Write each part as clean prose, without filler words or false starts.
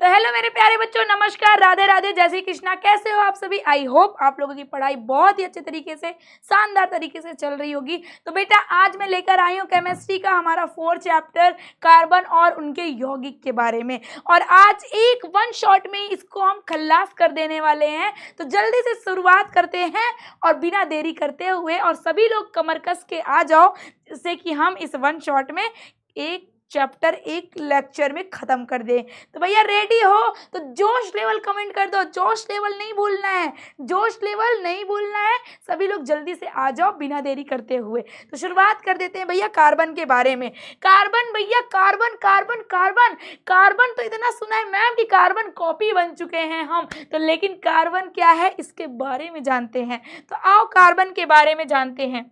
तो हेलो मेरे प्यारे बच्चों, नमस्कार, राधे राधे, जय श्री कृष्णा। कैसे हो आप सभी? आई होप आप लोगों की पढ़ाई बहुत ही अच्छे तरीके से, शानदार तरीके से चल रही होगी। तो बेटा आज मैं लेकर आई हूँ केमिस्ट्री का हमारा 4th चैप्टर कार्बन और उनके यौगिक के बारे में। और आज एक वन शॉट में इसको हम खल्लास कर देने वाले हैं। तो जल्दी से शुरुआत करते हैं और बिना देरी करते हुए, और सभी लोग कमर कस के आ जाओ जिससे कि हम इस वन शॉट में एक चैप्टर एक लेक्चर में खत्म कर दे। तो भैया रेडी हो तो जोश लेवल कमेंट कर दो। जोश लेवल नहीं भूलना है, जोश लेवल नहीं भूलना है। सभी लोग जल्दी से आ जाओ बिना देरी करते हुए। तो शुरुआत कर देते हैं भैया कार्बन के बारे में। कार्बन भैया, कार्बन कार्बन कार्बन कार्बन तो इतना सुना है मैम कि कार्बन कॉपी बन चुके हैं हम तो, लेकिन कार्बन क्या है इसके बारे में जानते हैं। तो आओ कार्बन के बारे में जानते हैं।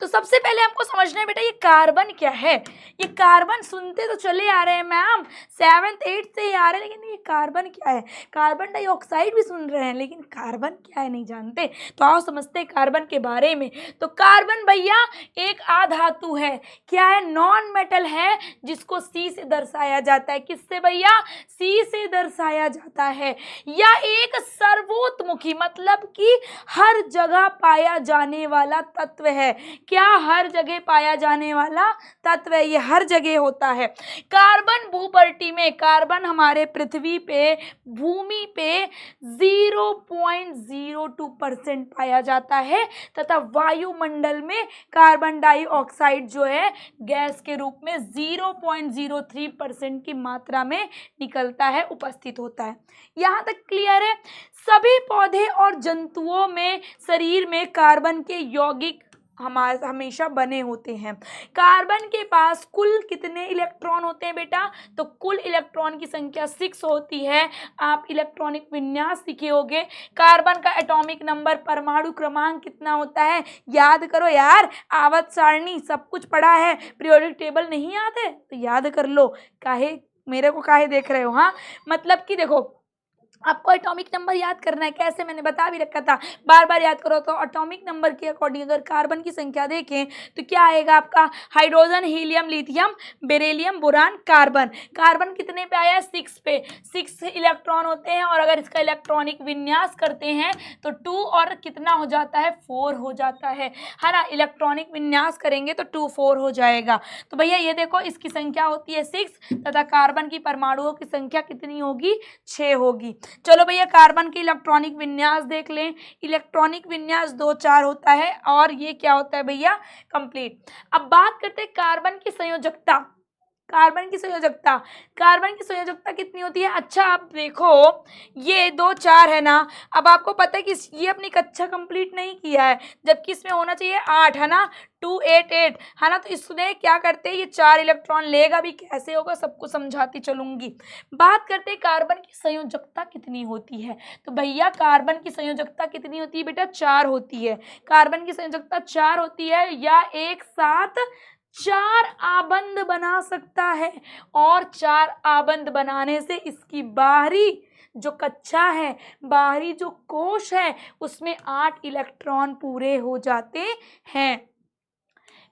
तो सबसे पहले हमको समझना है बेटा ये कार्बन क्या है। ये कार्बन सुनते तो चले आ रहे हैं मैम, 7th 8th से ही आ रहे हैं, लेकिन ये कार्बन क्या है। कार्बन डाइऑक्साइड भी सुन रहे हैं, लेकिन कार्बन क्या है नहीं जानते। तो आओ समझते हैं कार्बन के बारे में। तो कार्बन भैया एक अधातु है। क्या है? नॉन मेटल है, जिसको सी से दर्शाया जाता है। किससे भैया? सी से दर्शाया जाता है। या एक सर्वोतमुखी मतलब कि हर जगह पाया जाने वाला तत्व है। क्या? हर जगह पाया जाने वाला तत्व है, ये हर जगह होता है। कार्बन भूपटल में, कार्बन हमारे पृथ्वी पे, भूमि पे 0.02% पाया जाता है, तथा वायुमंडल में कार्बन डाइऑक्साइड जो है गैस के रूप में 0.03% की मात्रा में निकलता है, उपस्थित होता है। यहाँ तक क्लियर है? सभी पौधे और जंतुओं में शरीर में कार्बन के यौगिक हमेशा बने होते हैं। कार्बन के पास कुल कितने इलेक्ट्रॉन होते हैं बेटा? तो कुल इलेक्ट्रॉन की संख्या 6 होती है। आप इलेक्ट्रॉनिक विन्यास सीखे होगे। कार्बन का एटॉमिक नंबर, परमाणु क्रमांक कितना होता है? याद करो यार, आवर्त सारणी सब कुछ पढ़ा है। पीरियोडिक टेबल नहीं याद है तो याद कर लो। काहे मेरे को काहे देख रहे हो? हाँ, मतलब कि देखो आपको एटॉमिक नंबर याद करना है। कैसे? मैंने बता भी रखा था, बार बार याद करो। तो एटॉमिक नंबर के अकॉर्डिंग अगर कार्बन की संख्या देखें तो क्या आएगा आपका? Hydrogen, helium, lithium, beryllium, boron, carbon. Carbon कितने पे आया? 6 पे। 6 इलेक्ट्रॉन होते हैं, और अगर इसका इलेक्ट्रॉनिक विन्यास करते हैं तो 2 और कितना हो जाता है? 4 हो जाता है ना। इलेक्ट्रॉनिक विन्यास करेंगे तो 2 4 हो जाएगा। तो भैया ये देखो, इसकी संख्या होती है 6, तथा कार्बन की परमाणुओं की संख्या कितनी होगी? 6 होगी। चलो भैया कार्बन के इलेक्ट्रॉनिक विन्यास देख लें। इलेक्ट्रॉनिक विन्यास 2 4 होता है, और ये क्या होता है भैया? कंप्लीट। अब बात करते हैं कार्बन की संयोजकता। कार्बन की संयोजकता, कार्बन की संयोजकता कितनी होती है? अच्छा आप देखो, ये 2 4 है ना। अब आपको पता है कि ये अपनी कक्षा कंप्लीट नहीं किया है, जबकि इसमें होना चाहिए 8, है ना। 2 8 8 है ना। तो इसमें क्या करते हैं, ये 4 इलेक्ट्रॉन लेगा भी, कैसे होगा सबको समझाती चलूंगी। बात करते हैं कार्बन की संयोजकता कितनी होती है। तो भैया कार्बन की संयोजकता कितनी होती है बेटा? 4 होती है। कार्बन की संयोजकता 4 होती है, या एक साथ 4 आबंध बना सकता है, और 4 आबंध बनाने से इसकी बाहरी जो कक्षा है, बाहरी जो कोश है, उसमें 8 इलेक्ट्रॉन पूरे हो जाते हैं।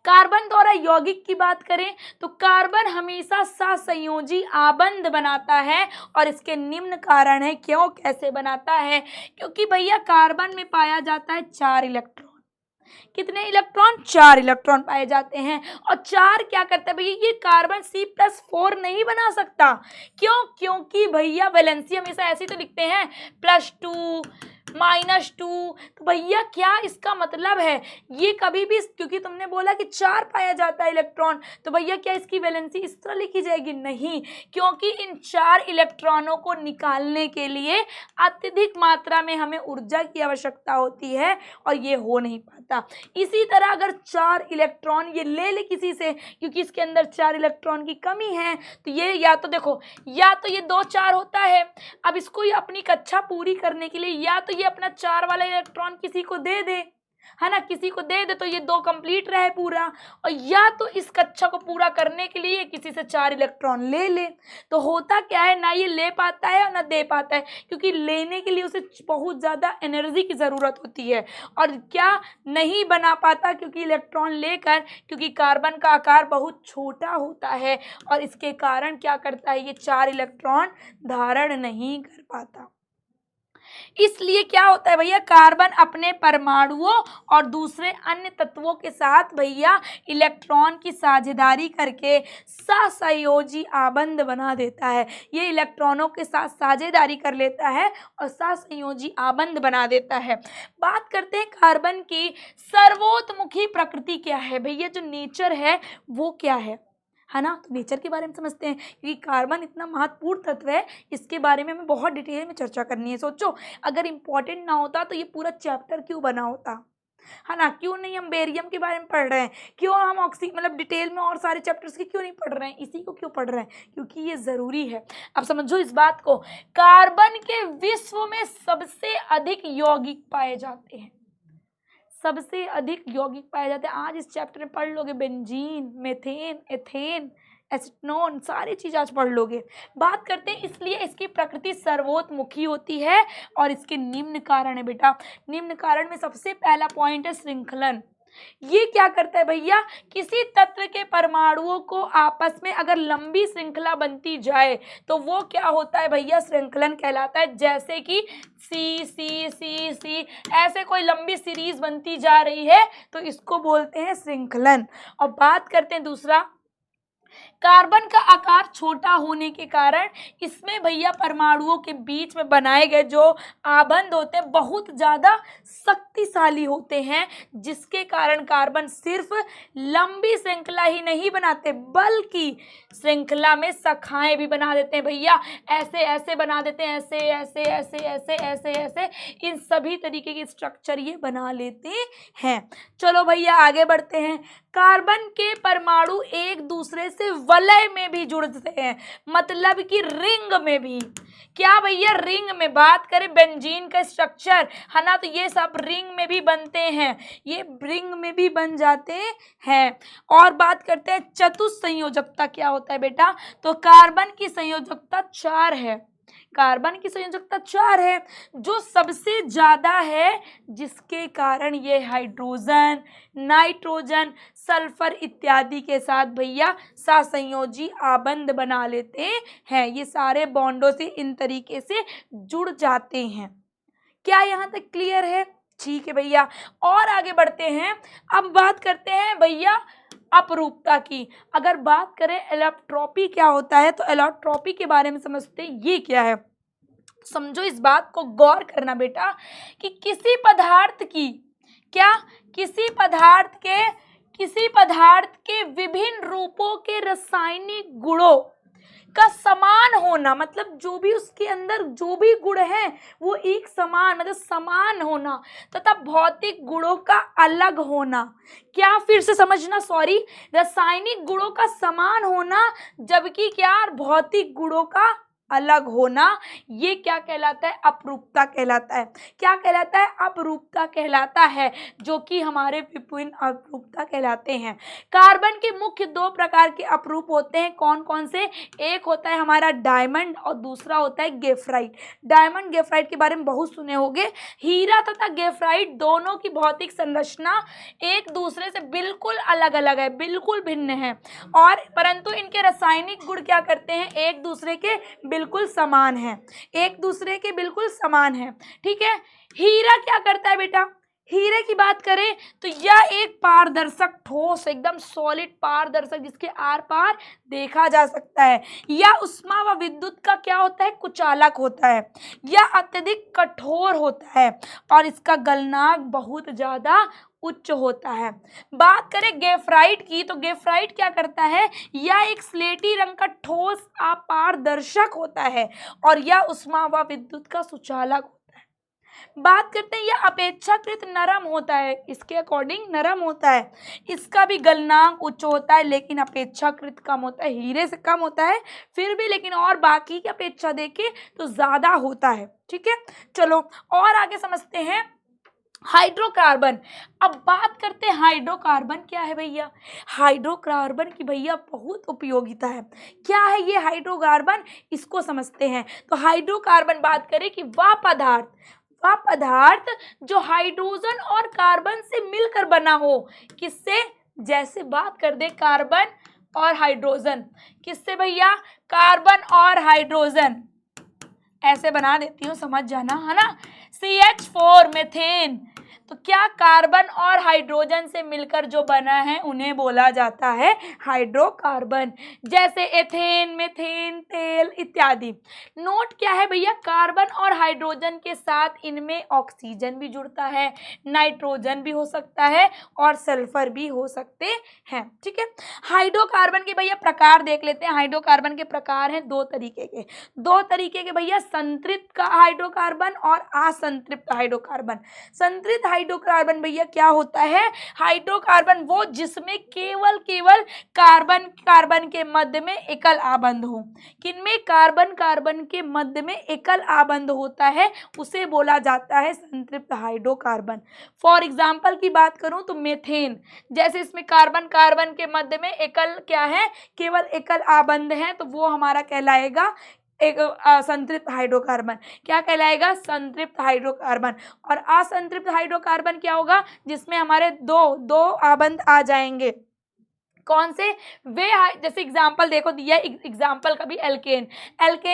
कार्बन द्वारा यौगिक की बात करें तो कार्बन हमेशा सहसंयोजी आबंध बनाता है, और इसके निम्न कारण है। क्यों, कैसे बनाता है? क्योंकि भैया कार्बन में पाया जाता है 4 इलेक्ट्रॉन। कितने इलेक्ट्रॉन? 4 इलेक्ट्रॉन पाए जाते हैं। और 4 क्या करता है भैया? ये कार्बन C+4 नहीं बना सकता। क्यों? क्योंकि भैया वैलेंसी हमेशा ऐसे तो लिखते हैं +2 -2। तो भैया क्या इसका मतलब है? ये कभी भी, क्योंकि तुमने बोला कि 4 पाया जाता है इलेक्ट्रॉन, तो भैया क्या इसकी वैलेंसी इस तरह लिखी जाएगी? नहीं, क्योंकि इन 4 इलेक्ट्रॉनों को निकालने के लिए अत्यधिक मात्रा में हमें ऊर्जा की आवश्यकता होती है, और ये हो नहीं पाता। इसी तरह अगर 4 इलेक्ट्रॉन ये ले ले किसी से, क्योंकि इसके अंदर 4 इलेक्ट्रॉन की कमी है, तो ये या तो देखो, या तो ये 2 4 होता है। अब इसको ये अपनी कक्षा पूरी करने के लिए या तो ये अपना 4 वाला इलेक्ट्रॉन किसी को दे दे, है ना, किसी को दे दे तो ये 2 कंप्लीट रहे पूरा, और या तो इस कक्षा को पूरा करने के लिए किसी से 4 इलेक्ट्रॉन ले ले। तो होता क्या है, ना ये ले पाता है और ना दे पाता है, क्योंकि लेने के लिए उसे बहुत ज़्यादा एनर्जी की ज़रूरत होती है, और क्या नहीं बना पाता क्योंकि इलेक्ट्रॉन लेकर, क्योंकि कार्बन का आकार बहुत छोटा होता है और इसके कारण क्या करता है, ये 4 इलेक्ट्रॉन धारण नहीं कर पाता। इसलिए क्या होता है भैया, कार्बन अपने परमाणुओं और दूसरे अन्य तत्वों के साथ भैया इलेक्ट्रॉन की साझेदारी करके सहसंयोजी आबंध बना देता है। ये इलेक्ट्रॉनों के साथ साझेदारी कर लेता है और सहसंयोजी आबंध बना देता है। बात करते हैं कार्बन की सर्वोतमुखी प्रकृति क्या है भैया, जो नेचर है वो क्या है ना। तो नेचर के बारे में समझते हैं, क्योंकि कार्बन इतना महत्वपूर्ण तत्व है, इसके बारे में हमें बहुत डिटेल में चर्चा करनी है। सोचो अगर इम्पोर्टेंट ना होता तो ये पूरा चैप्टर क्यों बना होता, है ना। क्यों नहीं हम बेरियम के बारे में पढ़ रहे हैं, क्यों हम मतलब डिटेल में और सारे चैप्टर्स के क्यों नहीं पढ़ रहे हैं, इसी को क्यों पढ़ रहे हैं, क्योंकि ये ज़रूरी है। अब समझो इस बात को, कार्बन के विश्व में सबसे अधिक यौगिक पाए जाते हैं, सबसे अधिक यौगिक पाए जाते हैं। आज इस चैप्टर में पढ़ लोगे, बेंजीन, मेथेन, एथेन, एसीटोन, सारी चीज़ आज पढ़ लोगे। बात करते हैं इसलिए इसकी प्रकृति सर्वोतमुखी होती है, और इसके निम्न कारण है बेटा। निम्न कारण में सबसे पहला पॉइंट है श्रृंखलन। ये क्या करता है भैया, किसी तत्व के परमाणुओं को आपस में अगर लंबी श्रृंखला बनती जाए तो वो क्या होता है भैया, श्रृंखलन कहलाता है। जैसे कि सी सी सी सी ऐसे कोई लंबी सीरीज बनती जा रही है तो इसको बोलते हैं श्रृंखलन। और बात करते हैं दूसरा, कार्बन का आकार छोटा होने के कारण इसमें भैया परमाणुओं के बीच में बनाए गए जो आबंध होते हैं बहुत ज़्यादा शक्तिशाली होते हैं, जिसके कारण कार्बन सिर्फ लंबी श्रृंखला ही नहीं बनाते बल्कि श्रृंखला में शाखाएं भी बना देते हैं भैया। ऐसे ऐसे बना देते हैं, ऐसे ऐसे ऐसे ऐसे ऐसे ऐसे, इन सभी तरीके के स्ट्रक्चर ये बना लेते हैं। चलो भैया आगे बढ़ते हैं। कार्बन के परमाणु एक दूसरे से वलय में भी जुड़ते हैं, मतलब कि रिंग में भी। क्या भैया, रिंग में बात करें बेंजीन का स्ट्रक्चर, है ना, तो ये सब रिंग में भी बनते हैं, ये रिंग में भी बन जाते हैं। और बात करते हैं चतुस्संयोजकता क्या होता है बेटा, तो कार्बन की संयोजकता 4 है। कार्बन की संयोजकता 4 है, जो सबसे ज़्यादा है, जिसके कारण ये हाइड्रोजन, नाइट्रोजन, सल्फर इत्यादि के साथ भैया सहसंयोजी आबंध बना लेते हैं। ये सारे बॉन्डों से इन तरीके से जुड़ जाते हैं। क्या यहाँ तक क्लियर है? ठीक है भैया, और आगे बढ़ते हैं। अब बात करते हैं भैया अपरूपता की। अगर बात करें एलोट्रॉपी क्या होता है, तो एलोट्रॉपी के बारे में समझते हैं ये क्या है। समझो इस बात को, गौर करना बेटा, कि किसी पदार्थ के विभिन्न रूपों के रासायनिक गुणों का समान होना, मतलब जो भी उसके अंदर जो भी गुण है वो एक समान, मतलब समान होना, तथा भौतिक गुणों का अलग होना। क्या, फिर से समझना, सॉरी, रासायनिक गुणों का समान होना जबकि क्या, भौतिक गुणों का अलग होना, ये क्या कहलाता है, अपरूपता कहलाता है। क्या कहलाता है, अपरूपता कहलाता है, जो कि हमारे विभिन्न अपरूपता कहलाते हैं। कार्बन के मुख्य 2 प्रकार के अपरूप होते हैं, कौन कौन से, एक होता है हमारा डायमंड और दूसरा होता है ग्रेफाइट। डायमंड ग्रेफाइट के बारे में बहुत सुने होंगे। हीरा तथा ग्रेफाइट दोनों की भौतिक संरचना एक दूसरे से बिल्कुल अलग अलग है, बिल्कुल भिन्न है, और परंतु इनके रासायनिक गुण क्या करते हैं, एक दूसरे के बिल्कुल समान है, एक दूसरे के बिल्कुल समान है। ठीक है, हीरा क्या करता है बेटा, हीरे की बात करें तो यह एक पारदर्शक ठोस, एकदम सॉलिड पारदर्शक, जिसके आर पार देखा जा सकता है। यह उष्मा व विद्युत का क्या होता है, कुचालक होता है। यह अत्यधिक कठोर होता है और इसका गलनांक बहुत ज़्यादा उच्च होता है। बात करें ग्रेफाइट की, तो ग्रेफाइट क्या करता है, यह एक स्लेटी रंग का ठोस अपारदर्शक होता है और यह उष्मा व विद्युत का सुचालक होता है। बात करते हैं, यह अपेक्षाकृत नरम होता है, इसके अकॉर्डिंग नरम होता है। इसका भी गलनांक उच्च होता है लेकिन अपेक्षाकृत कम होता है, हीरे से कम होता है फिर भी, लेकिन और बाकी की अपेक्षा देखें तो ज़्यादा होता है। ठीक है, चलो और आगे समझते हैं। हाइड्रोकार्बन। अब बात करते हैं हाइड्रोकार्बन क्या है भैया। हाइड्रोकार्बन की भैया बहुत उपयोगिता है। क्या है ये हाइड्रोकार्बन, इसको समझते हैं। तो हाइड्रोकार्बन बात करें कि वह पदार्थ जो हाइड्रोजन और कार्बन से मिलकर बना हो। किससे, जैसे बात कर दे कार्बन और हाइड्रोजन, किससे भैया, कार्बन और हाइड्रोजन, ऐसे बना देती हूँ, समझ जाना, है ना। CH4 मीथेन, तो क्या कार्बन और हाइड्रोजन से मिलकर जो बना है उन्हें बोला जाता है हाइड्रोकार्बन। जैसे एथेन, मीथेन, तेल इत्यादि। नोट क्या है भैया, कार्बन और हाइड्रोजन के साथ इनमें ऑक्सीजन भी जुड़ता है, नाइट्रोजन भी हो सकता है और सल्फर भी हो सकते हैं। ठीक है, हाइड्रोकार्बन के भैया प्रकार देख लेते हैं। हाइड्रोकार्बन के प्रकार हैं दो तरीके के भैया, संतृप्त हाइड्रोकार्बन और असंतृप्त हाइड्रोकार्बन। संतृप्त हाइड्रोकार्बन भैया क्या होता है, हाइड्रोकार्बन वो जिसमें केवल कार्बन के मध्य में एकल आबंध हो। किनमें, कार्बन के मध्य में एकल आबंध होता है, उसे बोला जाता है संतृप्त हाइड्रोकार्बन। फॉर एग्जाम्पल की बात करूं तो मेथेन, जैसे इसमें कार्बन के मध्य में एकल क्या है, केवल एकल आबंध है, तो वो हमारा कहलाएगा एक संतृप्त हाइड्रोकार्बन। क्या कहलाएगा, संतृप्त हाइड्रोकार्बन। और असंतृप्त हाइड्रोकार्बन क्या होगा, जिसमें हमारे दो आबंध आ जाएंगे। कौन से, वे जैसे एग्जाम्पल देखो दिया, एग्जाम्पल का भी एल्केन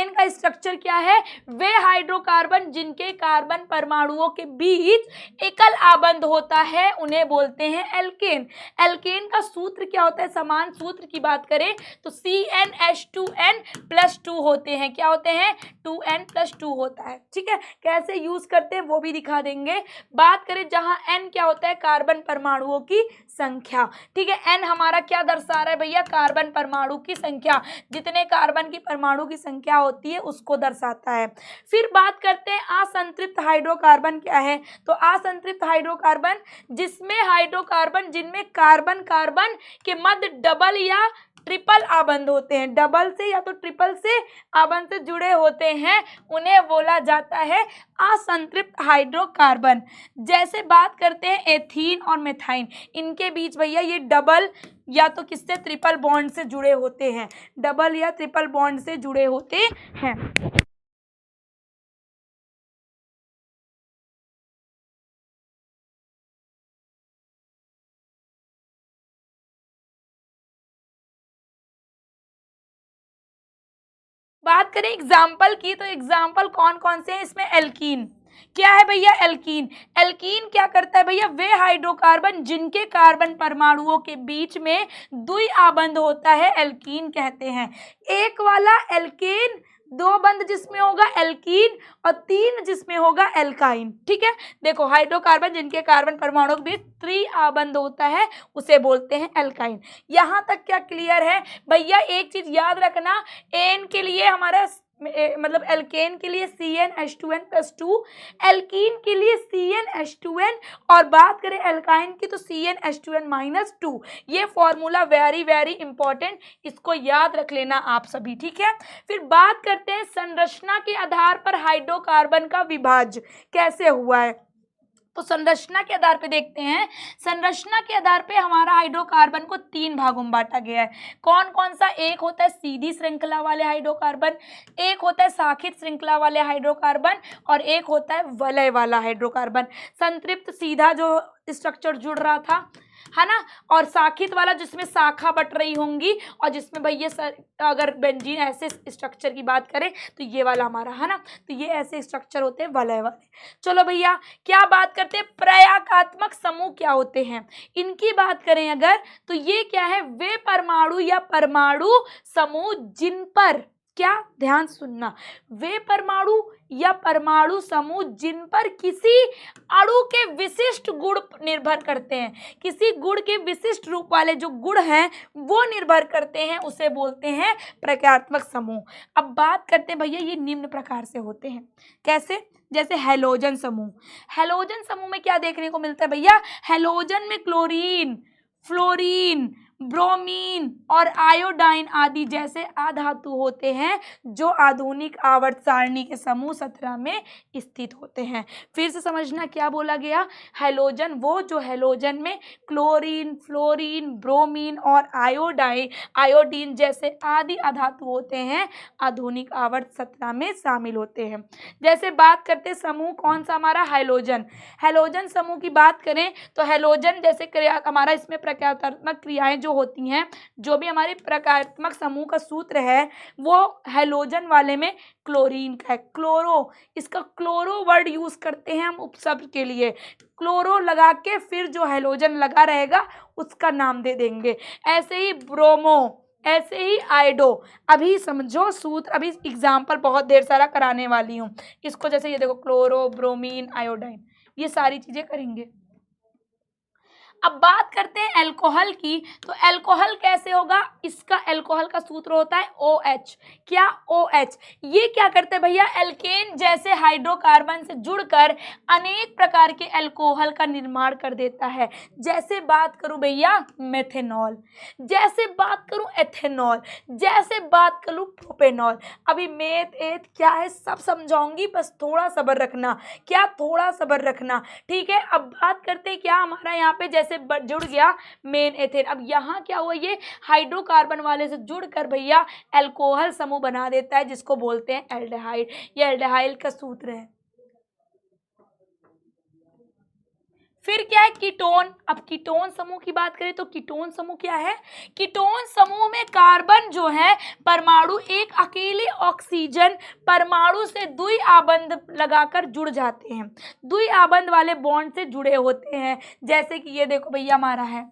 का स्ट्रक्चर क्या है, वे हाइड्रोकार्बन जिनके कार्बन परमाणुओं के बीच एकल आबंध होता है उन्हें बोलते हैं एल्केन। एल्केन का सूत्र क्या होता है, समान सूत्र की बात करें तो CnH2n+2 होते हैं। क्या होते हैं, 2n+2 होता है। ठीक है, कैसे यूज करते हैं वो भी दिखा देंगे। बात करें जहां n क्या होता है, कार्बन परमाणुओं की संख्या। ठीक है, n हमारा क्या दर्शा रहा है भैया, कार्बन परमाणु की संख्या, जितने कार्बन की परमाणु की संख्या होती है उसको दर्शाता है। फिर बात करते हैं असंतृप्त हाइड्रोकार्बन क्या है। तो असंतृप्त हाइड्रोकार्बन जिनमें कार्बन के मध्य डबल या ट्रिपल आबंध होते हैं, डबल से या तो ट्रिपल से आबंध से जुड़े होते हैं, उन्हें बोला जाता है असंतृप्त हाइड्रोकार्बन। जैसे बात करते हैं एथीन और मेथाइन, इनके बीच भैया ये डबल या तो किससे, ट्रिपल बॉन्ड से जुड़े होते हैं, डबल या ट्रिपल बॉन्ड से जुड़े होते हैं। बात करें एग्जाम्पल की, तो एग्जाम्पल कौन कौन से हैं इसमें, एल्कीन। क्या है भैया, एल्कीन क्या करता है भैया, वे हाइड्रोकार्बन जिनके कार्बन परमाणुओं के बीच में द्वि आबंध होता है एल्कीन कहते हैं। एक वाला एल्केन, दो बंध जिसमें होगा एल्कीन और तीन जिसमें होगा एल्काइन। ठीक है, देखो हाइड्रोकार्बन जिनके कार्बन परमाणु के बीच त्रि आबंध होता है उसे बोलते हैं एल्काइन। यहां तक क्या क्लियर है भैया, एक चीज याद रखना, एन के लिए हमारा मतलब एल्केन के लिए CnH2n+2, एल्कीन के लिए CnH2n, और बात करें एल्काइन की तो CnH2n-2। ये फॉर्मूला वेरी वेरी इंपॉर्टेंट, इसको याद रख लेना आप सभी। ठीक है, फिर बात करते हैं संरचना के आधार पर हाइड्रोकार्बन का विभाज्य कैसे हुआ है। तो संरचना के आधार पे देखते हैं, संरचना के आधार पे हमारा हाइड्रोकार्बन को तीन भागों में बांटा गया है। कौन कौन सा, एक होता है सीधी श्रृंखला वाले हाइड्रोकार्बन, एक होता है शाखित श्रृंखला वाले हाइड्रोकार्बन और एक होता है वलय वाला हाइड्रोकार्बन। संतृप्त सीधा जो स्ट्रक्चर जुड़ रहा था, है ना, और शाखित वाला जिसमें शाखा बट रही होंगी, और जिसमें भैया अगर बेंजीन ऐसे स्ट्रक्चर की बात करें तो ये वाला हमारा, है ना, तो ये ऐसे स्ट्रक्चर होते हैं वलय वाले। चलो भैया, क्या बात करते हैं, प्रयागात्मक समूह क्या होते हैं, इनकी बात करें अगर तो ये क्या है, वे परमाणु या परमाणु समूह जिन पर, क्या, ध्यान सुनना, वे परमाणु या परमाणु समूह जिन पर किसी अणु के विशिष्ट गुण निर्भर करते हैं, किसी गुण के विशिष्ट रूप वाले जो गुण हैं वो निर्भर करते हैं, उसे बोलते हैं प्रक्रियात्मक समूह। अब बात करते हैं भैया, ये निम्न प्रकार से होते हैं, कैसे, जैसे हैलोजन समूह। हैलोजन समूह में क्या देखने को मिलता है भैया, हैलोजन में क्लोरीन, फ्लोरीन, ब्रोमीन और आयोडाइन आदि जैसे अधातु होते हैं जो आधुनिक आवर्त सारणी के समूह 17 में स्थित होते हैं। फिर से समझना क्या बोला गया, हैलोजन वो जो हैलोजन में क्लोरीन, फ्लोरीन, ब्रोमीन और आयोडीन जैसे आदि अधातु होते हैं आधुनिक आवर्त 17 में शामिल होते हैं। जैसे बात करते समूह कौन सा हमारा, हैलोजन। हैलोजन समूह की बात करें तो हैलोजन जैसे क्रिया हमारा इसमें प्रक्रियात्मक क्रियाएं जो होती हैं, जो भी हमारी प्रक्रियात्मक समूह का सूत्र है वो हैलोजन वाले में क्लोरीन का है। क्लोरो, इसका क्लोरो वर्ड यूज करते हैं हम उपशब्द के लिए। क्लोरो लगा के फिर जो हैलोजन लगा रहेगा उसका नाम दे देंगे। ऐसे ही ब्रोमो, ऐसे ही आयोडो। अभी समझो सूत्र, अभी एग्जाम्पल बहुत देर सारा कराने वाली हूँ इसको। जैसे ये देखो क्लोरो, ब्रोमीन, आयोडाइन, ये सारी चीजें करेंगे। अब बात करते हैं अल्कोहल की, तो अल्कोहल कैसे होगा, इसका अल्कोहल का सूत्र होता है OH। क्या, OH। ये क्या करते हैं भैया, एल्केन जैसे हाइड्रोकार्बन से जुड़कर अनेक प्रकार के अल्कोहल का निर्माण कर देता है। जैसे बात करूं भैया मेथेनॉल, जैसे बात करूं एथेनॉल, जैसे बात करूं प्रोपेनॉल। अभी मेथ एथ क्या है सब समझाऊंगी, बस थोड़ा सब्र रखना। क्या, थोड़ा सब्र रखना, ठीक है। अब बात करते हैं क्या हमारा यहाँ पे जैसे जुड़ गया मेन एथेन। अब यहाँ क्या हुआ, ये हाइड्रोकार्बन वाले से जुड़कर भैया अल्कोहल समूह बना देता है जिसको बोलते हैं एल्डिहाइड। ये एल्डिहाइड का सूत्र है। फिर क्या है, कीटोन। अब कीटोन समूह की बात करें तो कीटोन समूह क्या है, कीटोन समूह में कार्बन जो है परमाणु एक अकेले ऑक्सीजन परमाणु से द्वि आबंध लगाकर जुड़ जाते हैं, द्वि आबंध वाले बॉन्ड से जुड़े होते हैं। जैसे कि ये देखो भैया हमारा है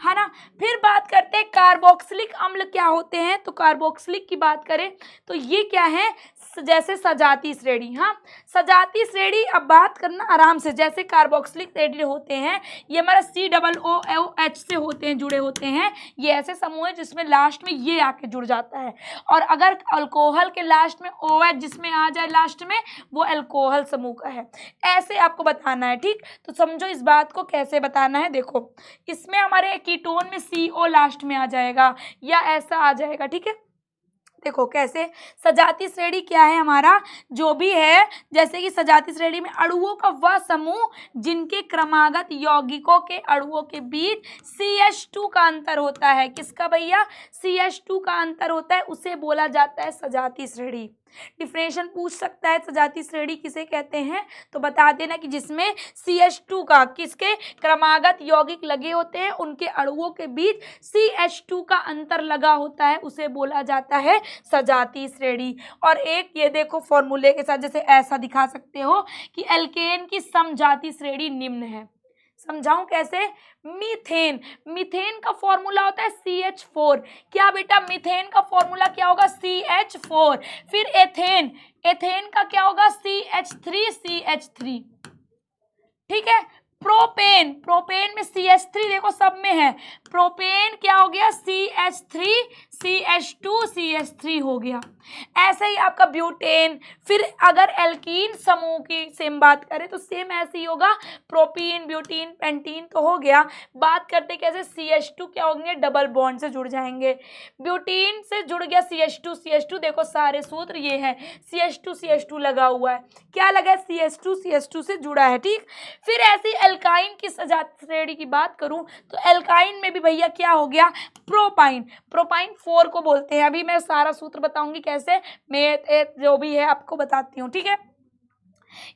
ना। फिर बात करते हैं कार्बोक्सिलिक अम्ल क्या होते हैं, तो कार्बोक्सिलिक की बात करें तो ये क्या है, जैसे सजाती श्रेणी। हाँ, सजाती श्रेणी। अब बात करना आराम से, जैसे कार्बोक्सिलिक श्रेणी होते हैं ये हमारा COOH से होते हैं, जुड़े होते हैं। ये ऐसे समूह है जिसमें लास्ट में ये आके जुड़ जाता है। और अगर अल्कोहल के लास्ट में OH जिसमें आ जाए लास्ट में, वो अल्कोहल समूह का है। ऐसे आपको बताना है, ठीक। तो समझो इस बात को कैसे बताना है। देखो इसमें हमारे कीटोन में CO लास्ट में आ जाएगा या ऐसा आ जाएगा, ठीक है। देखो कैसे, सजाती श्रेणी क्या है हमारा, जो भी है जैसे कि सजाती श्रेणी में अणुओं का वह समूह जिनके क्रमागत यौगिकों के अणुओं के बीच CH2 का अंतर होता है। किसका भैया, CH2 का अंतर होता है, उसे बोला जाता है सजाती श्रेणी। डिफरेंशिएशन पूछ सकता है सजाती श्रेणी किसे कहते हैं, तो बता देना कि जिसमें CH2 का किसके क्रमागत यौगिक लगे होते हैं उनके अणुओं के बीच CH2 का अंतर लगा होता है, उसे बोला जाता है सजाती श्रेणी। और एक ये देखो फॉर्मूले के साथ जैसे ऐसा दिखा सकते हो कि एल्केन की समजाती श्रेणी निम्न है। समझाऊं कैसे, मीथेन, मीथेन का फॉर्मूला होता है CH4। क्या बेटा, मीथेन का फॉर्मूला क्या होगा, CH4। फिर एथेन, एथेन का क्या होगा, CH3। ठीक है। प्रोपेन, प्रोपेन में CH3 देखो सब में है, प्रोपेन क्या हो गया, CH3 CH2 हो गया। ऐसे ही आपका ब्यूटेन। फिर अगर एल्कीन समूह की सेम बात करें तो सेम ऐसे ही होगा, प्रोपीन, ब्यूटीन, पेंटीन तो हो गया। बात करते कैसे, CH2 क्या होंगे, डबल बॉन्ड से जुड़ जाएंगे। ब्यूटीन से जुड़ गया CH2 देखो सारे सूत्र ये है, CH2 लगा हुआ है, क्या लगा है, CH2 से जुड़ा है, ठीक। फिर ऐसी एल्काइन की सजाती श्रेणी की बात करूं तो एल्काइन में भी भैया क्या हो गया, प्रोपाइन, प्रोपाइन 4 को बोलते हैं। अभी मैं सारा सूत्र बताऊंगी कैसे, मेथ एथ जो भी है आपको बताती हूँ, ठीक है।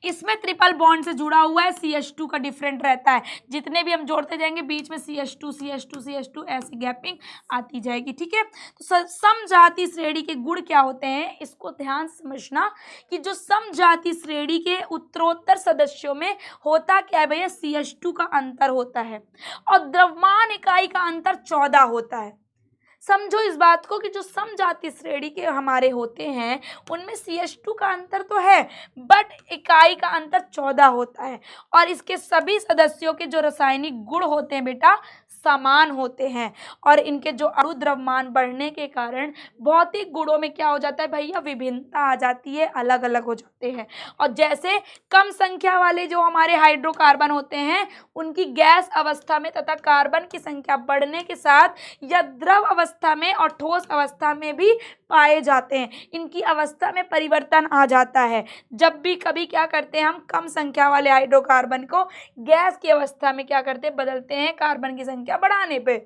इसमें ट्रिपल बॉन्ड से जुड़ा हुआ है, CH2 का डिफरेंट रहता है, जितने भी हम जोड़ते जाएंगे बीच में CH2 ऐसी गैपिंग आती जाएगी, ठीक है। तो समजाती श्रेणी के गुण क्या होते हैं, इसको ध्यान से समझना कि जो समजाती श्रेणी के उत्तरोत्तर सदस्यों में होता क्या है भैया, CH2 का अंतर होता है और द्रव्यमान इकाई का अंतर 14 होता है। समझो इस बात को कि जो समजाती श्रेणी के हमारे होते हैं उनमें CH2 का अंतर तो है बट इकाई का अंतर 14 होता है। और इसके सभी सदस्यों के जो रासायनिक गुण होते हैं बेटा समान होते हैं और इनके जो अणु द्रव्यमान बढ़ने के कारण भौतिक गुणों में क्या हो जाता है भैया, विभिन्नता आ जाती है, अलग अलग हो जाते हैं। और जैसे कम संख्या वाले जो हमारे हाइड्रोकार्बन होते हैं उनकी गैस अवस्था में तथा कार्बन की संख्या बढ़ने के साथ या द्रव अवस्था में और ठोस अवस्था में भी पाए जाते हैं। इनकी अवस्था में परिवर्तन आ जाता है जब भी कभी क्या करते हैं हम कम संख्या वाले हाइड्रोकार्बन को गैस की अवस्था में क्या करते हैं, बदलते हैं कार्बन की संख्या बढ़ाने पे।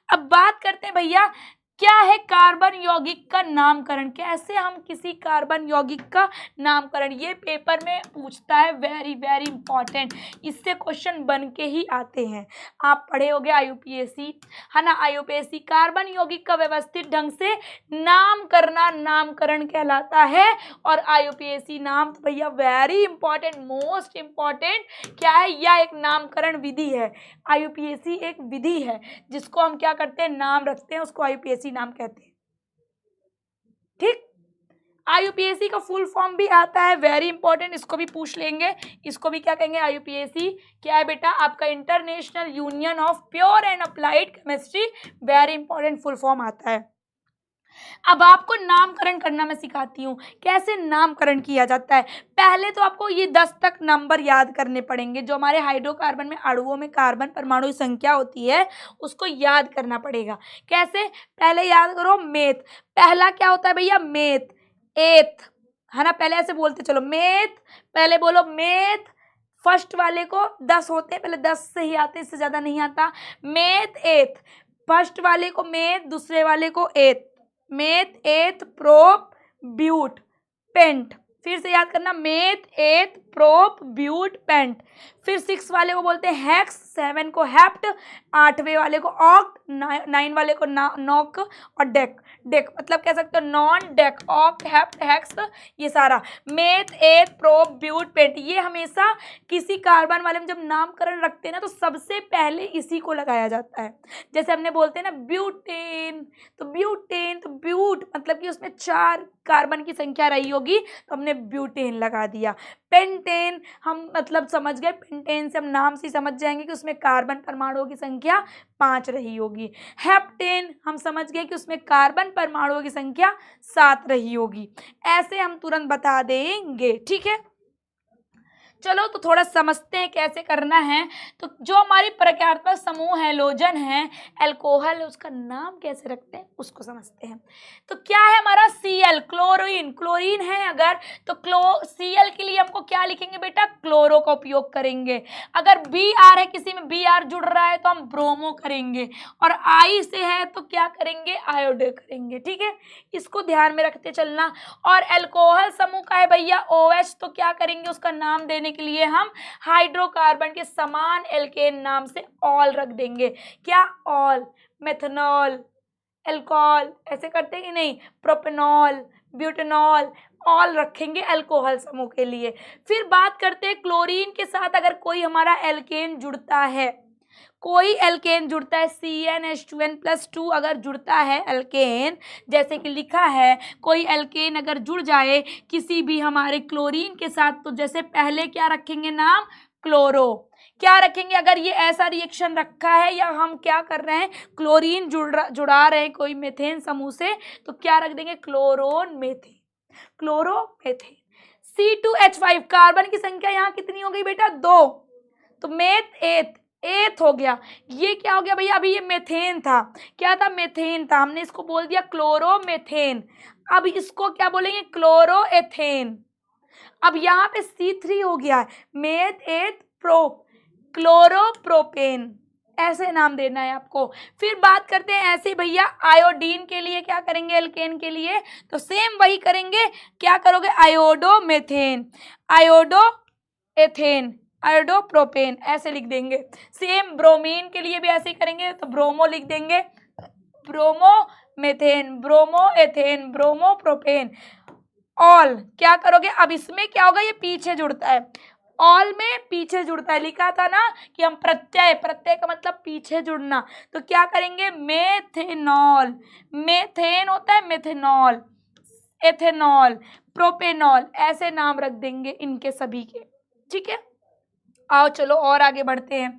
अब बात करते हैं भैया क्या है कार्बन यौगिक का नामकरण, कैसे हम किसी कार्बन यौगिक का नामकरण, ये पेपर में पूछता है, वेरी वेरी इंपॉर्टेंट, इससे क्वेश्चन बन के ही आते हैं। आप पढ़े होगे IUPAC, है ना, IUPAC कार्बन यौगिक का व्यवस्थित ढंग से नाम करना नामकरण कहलाता है। और IUPAC नाम तो भैया वेरी इंपॉर्टेंट, मोस्ट इंपॉर्टेंट क्या है, यह एक नामकरण विधि है। IUPAC एक विधि है जिसको हम क्या करते हैं, नाम रखते हैं, उसको IUPAC नाम कहते हैं। ठीक, IUPAC का फुल फॉर्म भी आता है, वेरी इंपॉर्टेंट, इसको भी पूछ लेंगे। इसको भी क्या कहेंगे, IUPAC क्या है बेटा, आपका international union of pure and applied chemistry, very important full form आता है। अब आपको नामकरण करना मैं सिखाती हूँ, कैसे नामकरण किया जाता है। पहले तो आपको ये 10 तक नंबर याद करने पड़ेंगे, जो हमारे हाइड्रोकार्बन में अणुओं में कार्बन परमाणु की संख्या होती है उसको याद करना पड़ेगा। कैसे, पहले याद करो मेथ, पहला क्या होता है भैया, मेथ, एथ, है ना, पहले ऐसे बोलते चलो मेथ, पहले बोलो मेथ, फर्स्ट वाले को 10 होते हैं, पहले 10 से ही आते, इससे ज्यादा नहीं आता। मेथ एथ, फर्स्ट वाले को मेथ, दूसरे वाले को एथ, मेथ एथ प्रोप ब्यूट पेंट, फिर से याद करना, मेथ एथ प्रोप ब्यूट पेंट। फिर 6 वाले को बोलते हैं हेक्स, 7 को हेप्ट, 8वें वाले को ऑक्ट, 9 वाले को नॉक और डेक, डेक मतलब कह सकते हो non deck, oct hept hex, ये सारा मेथ एथ प्रोप ब्यूट पेंट। ये हमेशा किसी कार्बन वाले में जब नामकरण रखते हैं ना तो सबसे पहले इसी को लगाया जाता है। जैसे हमने बोलते हैं ना ब्यूटेन, तो ब्यूटेन, तो ब्यूट मतलब कि उसमें 4 कार्बन की संख्या रही होगी तो हमने ब्यूटेन लगा दिया। पेंटेन हम मतलब समझ गए, पेंटेन से हम नाम से समझ जाएंगे कि उसमें कार्बन परमाणुओं की संख्या 5 रही होगी। हेप्टेन हम समझ गए कि उसमें कार्बन परमाणुओं की संख्या 7 रही होगी। ऐसे हम तुरंत बता देंगे, ठीक है। चलो तो थोड़ा समझते हैं कैसे करना है। तो जो हमारी प्रक्रियात्मक समूह हैलोजन है, अल्कोहल, उसका नाम कैसे रखते हैं उसको समझते हैं। तो क्या है हमारा Cl, क्लोरीन, क्लोरीन है अगर तो Cl के लिए हमको क्या लिखेंगे बेटा, क्लोरो का उपयोग करेंगे। अगर Br है, किसी में Br जुड़ रहा है तो हम ब्रोमो करेंगे, और I से है तो क्या करेंगे, आयोडो करेंगे, ठीक है, इसको ध्यान में रखते चलना। और अल्कोहल समूह का है भैया OH, तो क्या करेंगे, उसका नाम देने के लिए हम हाइड्रोकार्बन के समान एल्केन नाम से ऑल रख देंगे। क्या, ऑल, मेथनॉल, एल्कोहल, ऐसे करते हैं कि नहीं, प्रोपेनॉल, ब्यूटेनॉल, ऑल रखेंगे अल्कोहल समूह के लिए। फिर बात करते हैं क्लोरीन के साथ अगर कोई हमारा एल्केन जुड़ता है, कोई एल्केन जुड़ता है, CnH2n+2 अगर जुड़ता है एल्केन, जैसे कि लिखा है कोई एल्केन अगर जुड़ जाए किसी भी हमारे क्लोरीन के साथ, तो जैसे पहले क्या रखेंगे नाम, क्लोरो, क्या रखेंगे। अगर ये ऐसा रिएक्शन रखा है या हम क्या कर रहे हैं, क्लोरीन जुड़ा रहे हैं कोई मेथेन समूह से, तो क्या रख देंगे, क्लोरोन methane, chloro methane. C2H5 carbon की संख्या यहाँ कितनी हो गई बेटा, 2, तो मेथ एथ, एथ हो गया। ये क्या हो गया भैया, अभी ये मेथेन था, क्या था, मेथेन था, हमने इसको बोल दिया क्लोरोमेथेन। अब इसको क्या बोलेंगे, क्लोरोएथेन। अब यहाँ पे C3 हो गया, मेथ एथ प्रोप, क्लोरोप्रोपेन, ऐसे नाम देना है आपको। फिर बात करते हैं ऐसे भैया आयोडीन के लिए, क्या करेंगे एल्केन के लिए, तो सेम वही करेंगे, क्या करोगे, आयोडोमेथेन, आयोडोएथेन, आयोडोप्रोपेन, ऐसे लिख देंगे। सेम ब्रोमीन के लिए भी ऐसे ही करेंगे, तो ब्रोमो लिख देंगे, ब्रोमोमेथेन, ब्रोमोएथेन, ब्रोमोप्रोपेन, ऑल, क्या करोगे, अब इसमें क्या होगा, ये पीछे जुड़ता है, ऑल में पीछे जुड़ता है, लिखा था ना कि हम प्रत्यय, प्रत्यय का मतलब पीछे जुड़ना, तो क्या करेंगे, मेथेनॉल, मेथेन होता है मेथेनॉल, एथेनॉल, प्रोपेनॉल, ऐसे नाम रख देंगे इनके सभी के, ठीक है। आओ चलो और आगे बढ़ते हैं।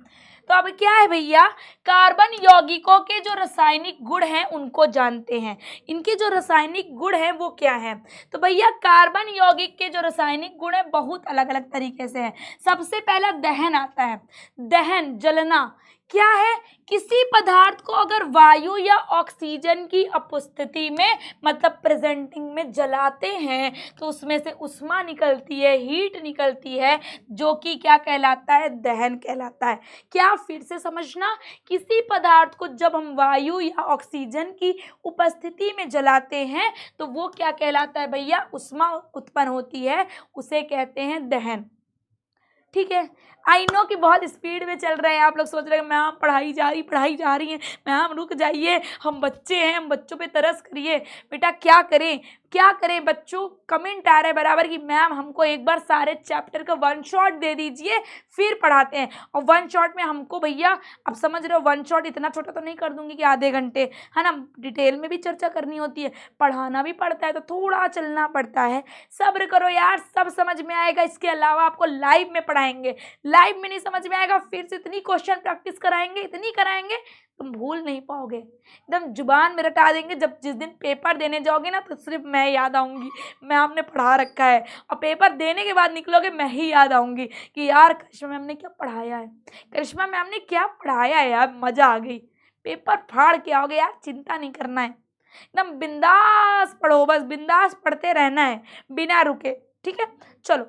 तो अब क्या है भैया, कार्बन यौगिकों के जो रासायनिक गुण हैं उनको जानते हैं। इनके जो रासायनिक गुण हैं वो क्या है? तो भैया कार्बन यौगिक के जो रासायनिक गुण है बहुत अलग अलग तरीके से हैं। सबसे पहला दहन आता है। दहन, जलना क्या है? किसी पदार्थ को अगर वायु या ऑक्सीजन की उपस्थिति में, मतलब प्रेजेंटिंग में जलाते हैं तो उसमें से उष्मा निकलती है, हीट निकलती है, जो कि क्या कहलाता है? दहन कहलाता है। क्या, फिर से समझना, किसी पदार्थ को जब हम वायु या ऑक्सीजन की उपस्थिति में जलाते हैं तो वो क्या कहलाता है भैया? उष्मा उत्पन्न होती है, उसे कहते हैं दहन। ठीक है, आई नो कि बहुत स्पीड में चल रहे हैं आप लोग, सोच रहे हैं मैम पढ़ाई जा रही है, मैम रुक जाइए, हम बच्चे हैं, हम बच्चों पे तरस करिए। बेटा क्या करें बच्चों? कमेंट आ रहा है बराबर कि मैम हमको एक बार सारे चैप्टर का वन शॉट दे दीजिए फिर पढ़ाते हैं। और वन शॉट में हमको भैया, अब समझ रहे हो, वन शॉट इतना छोटा तो नहीं कर दूंगी कि आधे घंटे, है ना, डिटेल में भी चर्चा करनी होती है, पढ़ाना भी पड़ता है, तो थोड़ा चलना पड़ता है। सब्र करो यार, सब समझ में आएगा। इसके अलावा आपको लाइव में पढ़ाएंगे, लाइव में नहीं समझ में आएगा फिर से इतनी क्वेश्चन प्रैक्टिस कराएंगे, इतनी कराएंगे तुम भूल नहीं पाओगे, एकदम जुबान में रटा देंगे। जब जिस दिन पेपर देने जाओगे ना तो सिर्फ मैं याद आऊँगी, मैम ने पढ़ा रखा है, और पेपर देने के बाद निकलोगे मैं ही याद आऊँगी कि यार करिश्मा मैम ने क्या पढ़ाया है, करिश्मा मैम ने क्या पढ़ाया है यार, मज़ा आ गई। पेपर फाड़ के आओगे यार, चिंता नहीं करना है, एकदम बिंदास पढ़ो, बस बिंदास पढ़ते रहना है बिना रुके। ठीक है, चलो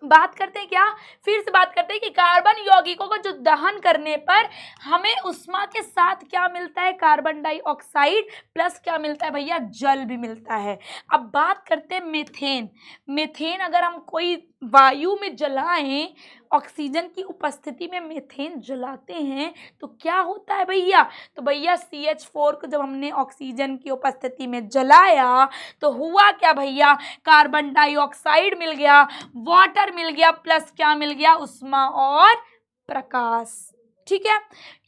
बात करते हैं, क्या फिर से बात करते हैं कि कार्बन यौगिकों को जो दहन करने पर हमें उष्मा के साथ क्या मिलता है? कार्बन डाइऑक्साइड प्लस क्या मिलता है भैया? जल भी मिलता है। अब बात करते हैं मेथेन। मेथेन अगर हम कोई वायु में जलाएं, ऑक्सीजन की उपस्थिति में मेथेन जलाते हैं तो क्या होता है भैया? तो भैया CH4 को जब हमने ऑक्सीजन की उपस्थिति में जलाया तो हुआ क्या भैया? कार्बन डाइऑक्साइड मिल गया, वाटर मिल गया, प्लस क्या मिल गया? उष्मा और प्रकाश। ठीक है,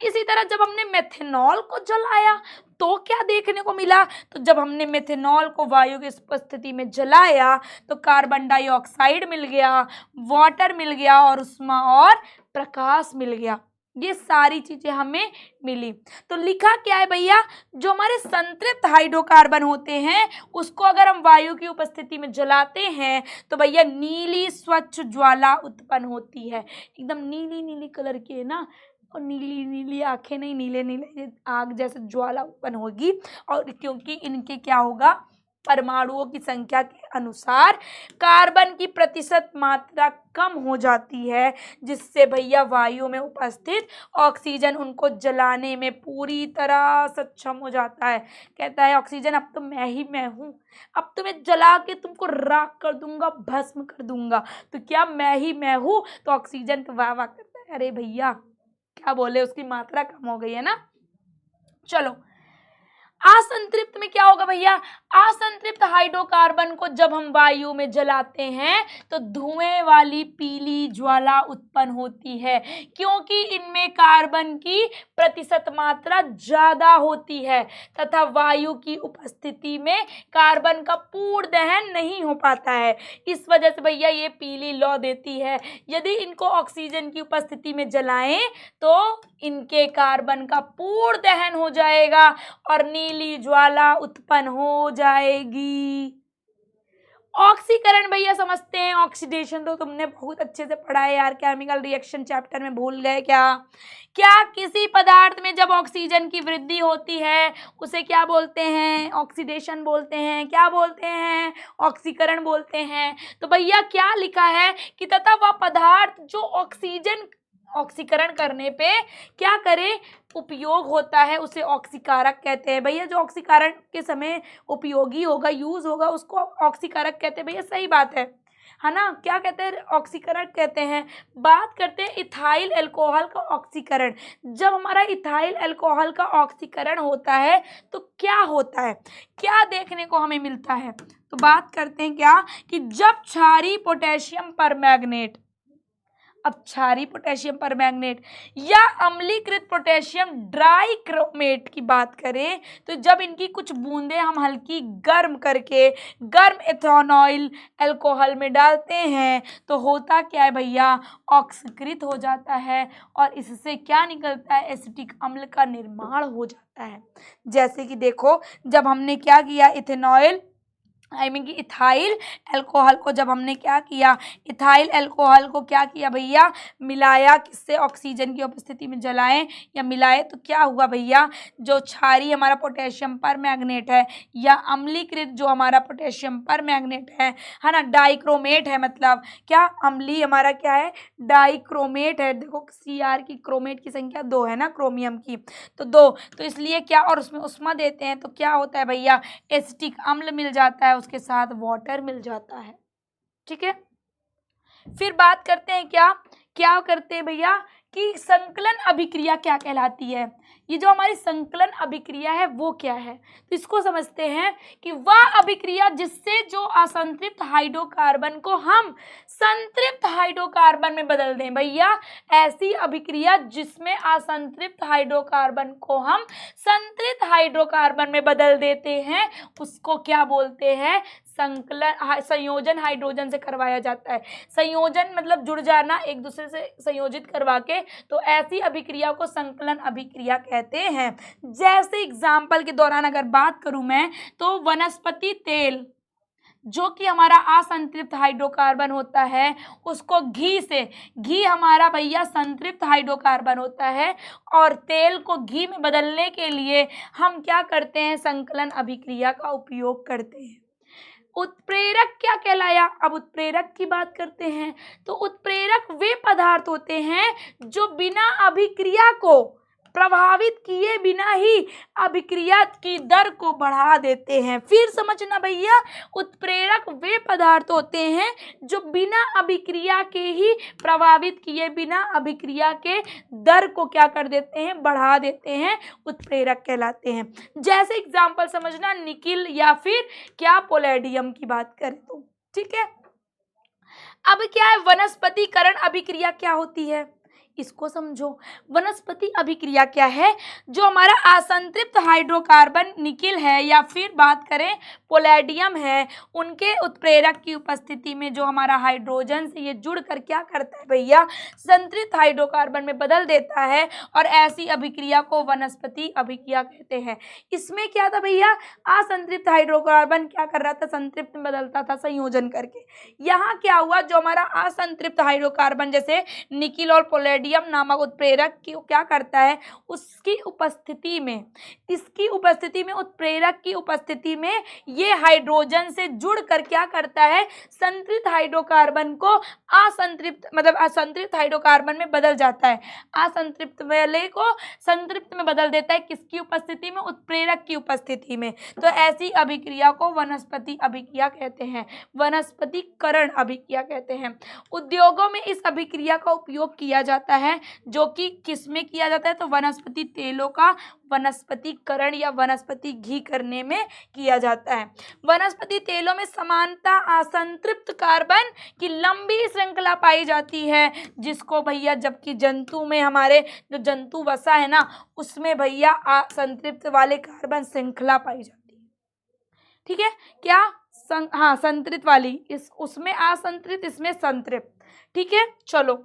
इसी तरह जब हमने मेथेनॉल को जलाया तो क्या देखने को मिला? तो जब हमने मेथेनॉल को वायु की उपस्थिति में जलाया तो कार्बन डाइऑक्साइड मिल गया, वाटर मिल गया और उष्मा और प्रकाश मिल गया। ये सारी चीजें हमें मिली। तो लिखा क्या है भैया? जो हमारे संतृप्त हाइड्रोकार्बन होते हैं उसको अगर हम वायु की उपस्थिति में जलाते हैं तो भैया नीली स्वच्छ ज्वाला उत्पन्न होती है। एकदम नीली नीली कलर की है ना, और नीली नीली आंखें नहीं, नीले नीले आग जैसे ज्वाला उत्पन्न होगी। और क्योंकि इनके क्या होगा? परमाणुओं की संख्या के अनुसार कार्बन की प्रतिशत मात्रा कम हो जाती है, जिससे भैया वायु में उपस्थित ऑक्सीजन उनको जलाने में पूरी तरह सक्षम हो जाता है। कहता है ऑक्सीजन अब तो मैं ही मैं हूँ, अब तो मैं जला के तुमको राख कर दूंगा, भस्म कर दूंगा। तो क्या मैं ही मैं हूँ? तो ऑक्सीजन तो वाह वाह करता है, अरे भैया क्या बोले, उसकी मात्रा कम हो गई है ना। चलो असंतृप्त में क्या होगा भैया? असंतृप्त हाइड्रोकार्बन को जब हम वायु में जलाते हैं तो धुएं वाली पीली ज्वाला उत्पन्न होती है, क्योंकि इनमें कार्बन की प्रतिशत मात्रा ज्यादा होती है तथा वायु की उपस्थिति में कार्बन का पूर्ण दहन नहीं हो पाता है। इस वजह से भैया ये पीली लौ देती है। यदि इनको ऑक्सीजन की उपस्थिति में जलाएं तो इनके कार्बन का पूर्ण दहन हो जाएगा और नीली ज्वाला उत्पन्न हो जाएगी। ऑक्सीकरण भैया समझते हैं, ऑक्सीडेशन तो तुमने बहुत अच्छे से पढ़ा है यार, केमिकल रिएक्शन चैप्टर में भूल गए क्या? क्या किसी पदार्थ में जब ऑक्सीजन की वृद्धि होती है उसे क्या बोलते हैं? ऑक्सीडेशन बोलते हैं। क्या बोलते हैं? ऑक्सीकरण बोलते हैं। तो भैया क्या लिखा है कि तथा वह पदार्थ जो ऑक्सीजन ऑक्सीकरण करने पे क्या करे? उपयोग होता है, उसे ऑक्सीकारक कहते हैं। भैया जो ऑक्सीकरण के समय उपयोगी होगा, यूज होगा, उसको ऑक्सीकारक कहते हैं। भैया सही बात है ना? क्या कहते हैं? ऑक्सीकरण कहते हैं। बात करते हैं इथाइल अल्कोहल का ऑक्सीकरण। जब हमारा इथाइल अल्कोहल का ऑक्सीकरण होता है तो क्या होता है, क्या देखने को हमें मिलता है? तो बात करते हैं क्या कि जब क्षारीय पोटेशियम परमैंगनेट अब क्षारीय पोटेशियम परमैंगनेट या अम्लीकृत पोटेशियम डाइक्रोमेट की बात करें तो जब इनकी कुछ बूंदें हम हल्की गर्म करके गर्म एथेनॉल अल्कोहल में डालते हैं तो होता क्या है भैया, ऑक्सीकृत हो जाता है और इससे क्या निकलता है, एसिटिक अम्ल का निर्माण हो जाता है। जैसे कि देखो, जब हमने क्या किया, इथेनॉल कि इथाइल अल्कोहल को जब हमने क्या किया, इथाइल अल्कोहल को क्या किया भैया, मिलाया, किससे, ऑक्सीजन की उपस्थिति में जलाएं या मिलाए तो क्या हुआ भैया, जो क्षारीय हमारा पोटेशियम परमैंगनेट है या अम्लीकृत जो हमारा पोटेशियम परमैंगनेट है ना, डाइक्रोमेट है, मतलब क्या, अम्लीय हमारा क्या है, डाइक्रोमेट है। देखो Cr की क्रोमेट की संख्या 2 है ना, क्रोमियम की तो 2, तो इसलिए क्या, और उसमें उष्मा देते हैं तो क्या होता है भैया, एसिटिक अम्ल मिल जाता है, उसके साथ वाटर मिल जाता है। ठीक है, फिर बात करते हैं क्या क्या करते हैं भैया कि संकलन अभिक्रिया क्या कहलाती है। ये जो हमारी संकलन अभिक्रिया है वो क्या है, तो इसको समझते हैं कि वह अभिक्रिया जिससे जो असंतृप्त हाइड्रोकार्बन को हम संतृप्त हाइड्रोकार्बन में बदल दें। भैया ऐसी अभिक्रिया जिसमें असंतृप्त हाइड्रोकार्बन को हम संतृप्त हाइड्रोकार्बन में बदल देते हैं उसको क्या बोलते हैं, संकलन, संयोजन हाइड्रोजन से करवाया जाता है। संयोजन मतलब जुड़ जाना, एक दूसरे से संयोजित करवा के, तो ऐसी अभिक्रिया को संकलन अभिक्रिया कहते हैं। जैसे एग्जाम्पल के दौरान अगर बात करूं मैं तो वनस्पति तेल जो कि हमारा असंतृप्त हाइड्रोकार्बन होता है उसको घी से, घी हमारा भैया संतृप्त हाइड्रोकार्बन होता है और तेल को घी में बदलने के लिए हम क्या करते हैं, संकलन अभिक्रिया का उपयोग करते हैं। उत्प्रेरक क्या कहलाया, अब उत्प्रेरक की बात करते हैं तो उत्प्रेरक वे पदार्थ होते हैं जो बिना अभिक्रिया को प्रभावित किए बिना ही अभिक्रिया की दर को बढ़ा देते हैं। फिर समझना भैया, उत्प्रेरक वे पदार्थ होते हैं जो बिना अभिक्रिया के ही प्रभावित किए बिना अभिक्रिया के दर को क्या कर देते हैं, बढ़ा देते हैं, उत्प्रेरक कहलाते हैं। जैसे एग्जाम्पल समझना, निकिल या फिर क्या, पोलेडियम की बात करें तो। ठीक है, अब क्या है, वनस्पतिकरण अभिक्रिया क्या होती है इसको समझो। वनस्पति अभिक्रिया क्या है, जो हमारा असंतृप्त हाइड्रोकार्बन निकिल है या फिर बात करें पोलेडियम है, उनके उत्प्रेरक की उपस्थिति में जो हमारा हाइड्रोजन से ये जुड़कर क्या करता है भैया, संतृप्त हाइड्रोकार्बन में बदल देता है और ऐसी अभिक्रिया को वनस्पति अभिक्रिया कहते हैं। इसमें क्या था भैया, असंतृप्त हाइड्रोकार्बन क्या कर रहा था, संतृप्त में बदलता था संयोजन करके। यहाँ क्या हुआ, जो हमारा असंतृप्त हाइड्रोकार्बन जैसे निकिल और पोलेडियम नामक उत्प्रेरक की क्या करता है, उसकी उपस्थिति में, इसकी उपस्थिति में, उत्प्रेरक की उपस्थिति में ये हाइड्रोजन से जुड़कर क्या करता है, संतृप्त हाइड्रोकार्बन को असंतृप्त मतलब असंतृप्त हाइड्रोकार्बन में बदल जाता है, असंतृप्त वाले को संतृप्त में बदल देता है, किसकी उपस्थिति में, उत्प्रेरक की उपस्थिति में। तो ऐसी अभिक्रिया को वनस्पति अभिक्रिया कहते हैं, वनस्पतिकरण अभिक्रिया कहते हैं। उद्योगों में इस अभिक्रिया का उपयोग किया जाता है, जो कि किसमें किया जाता है, तो वनस्पति तेलों का वनस्पतिकरण या वनस्पति घी करने में किया जाता है। वनस्पति तेलों में समानता असंतृप्त कार्बन की लंबी श्रृंखला पाई जाती है, जिसको भैया, जबकि जंतु में हमारे जो जंतु वसा है ना, उसमें भैया असंतृप्त वाले कार्बन श्रृंखला पाई जाती है। ठीक है, क्या, हाँ संतृप्त वाली, इस उसमें असंतृप्त, इसमें संतृप्त। ठीक है, चलो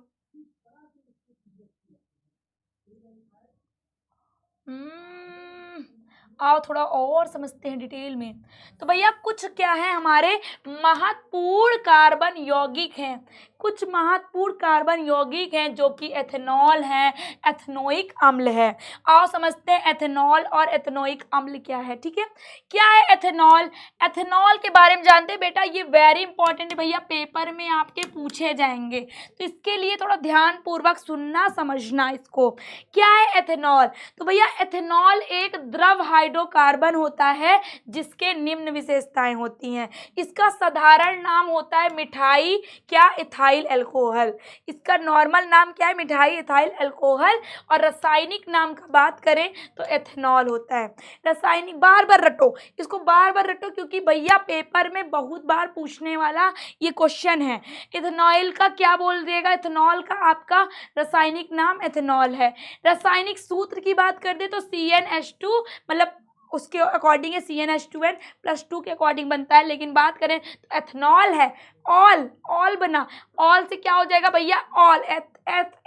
आओ थोड़ा और समझते हैं डिटेल में। तो भैया कुछ क्या है, हमारे महत्वपूर्ण कार्बन यौगिक हैं, कुछ महत्वपूर्ण कार्बन यौगिक हैं जो कि एथेनॉल है, एथेनोइक अम्ल है। आओ समझते हैं एथेनॉल और एथेनोइक अम्ल क्या है। ठीक है, क्या है एथेनॉल, एथेनॉल के बारे में जानते हैं बेटा, ये वेरी इंपॉर्टेंट है भैया, पेपर में आपके पूछे जाएंगे, तो इसके लिए थोड़ा ध्यान पूर्वक सुनना समझना इसको। क्या है एथेनॉल, तो भैया एथेनॉल एक द्रव हाइड्रोकार्बन होता है जिसके निम्न विशेषताएं होती हैं। इसका साधारण नाम होता है मिठाई क्या, इथाइल अल्कोहल। इसका नॉर्मल नाम क्या है, मिठाई इथाइल अल्कोहल। और रासायनिक नाम का बात करें तो एथेनॉल होता है। रासायनिक बार बार रटो, इसको बार बार रटो, क्योंकि भैया पेपर में बहुत बार पूछने वाला ये क्वेश्चन है। इथेनॉल का क्या बोल देगा, इथेनॉल का आपका रासायनिक नाम एथेनॉल है। रासायनिक सूत्र की बात कर दे तो CnH2, मतलब उसके अकॉर्डिंग है CnH2n +2 के अकॉर्डिंग बनता है। लेकिन बात करें तो एथेनॉल है, ऑल ऑल बना, ऑल से क्या हो जाएगा भैया, ऑल।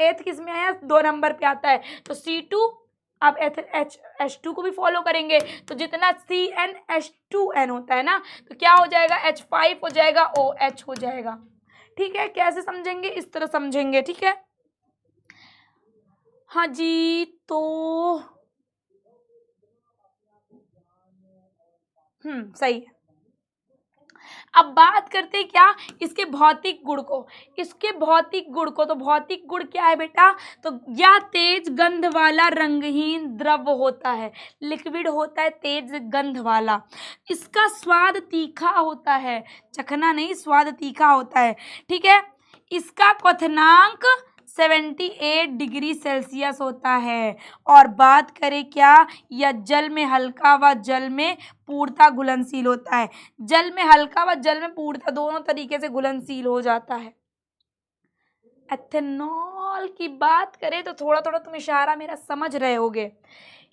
एथ किस में आया, 2 नंबर पे आता है तो C2। आप H2 को भी फॉलो करेंगे तो जितना CnH2n होता है ना, तो क्या हो जाएगा, H5 हो जाएगा, OH हो जाएगा। ठीक है, कैसे समझेंगे, इस तरह समझेंगे। ठीक है, हाँ जी, तो सही है। अब बात करते हैं क्या, इसके भौतिक गुण को। इसके भौतिक गुण को, तो भौतिक गुण क्या है बेटा, तो यह तेज गंध वाला रंगहीन द्रव होता है, लिक्विड होता है तेज गंध वाला। इसका स्वाद तीखा होता है, चखना नहीं, स्वाद तीखा होता है। ठीक है, इसका क्वथनांक 78 डिग्री सेल्सियस होता है। और बात करें क्या, यह जल में हल्का व जल में पूर्णतः घुलनशील होता है। जल में हल्का व जल में पूर्णतः दोनों तरीके से घुलनशील हो जाता है। एथेनॉल की बात करें तो थोड़ा थोड़ा तुम इशारा मेरा समझ रहे होगे।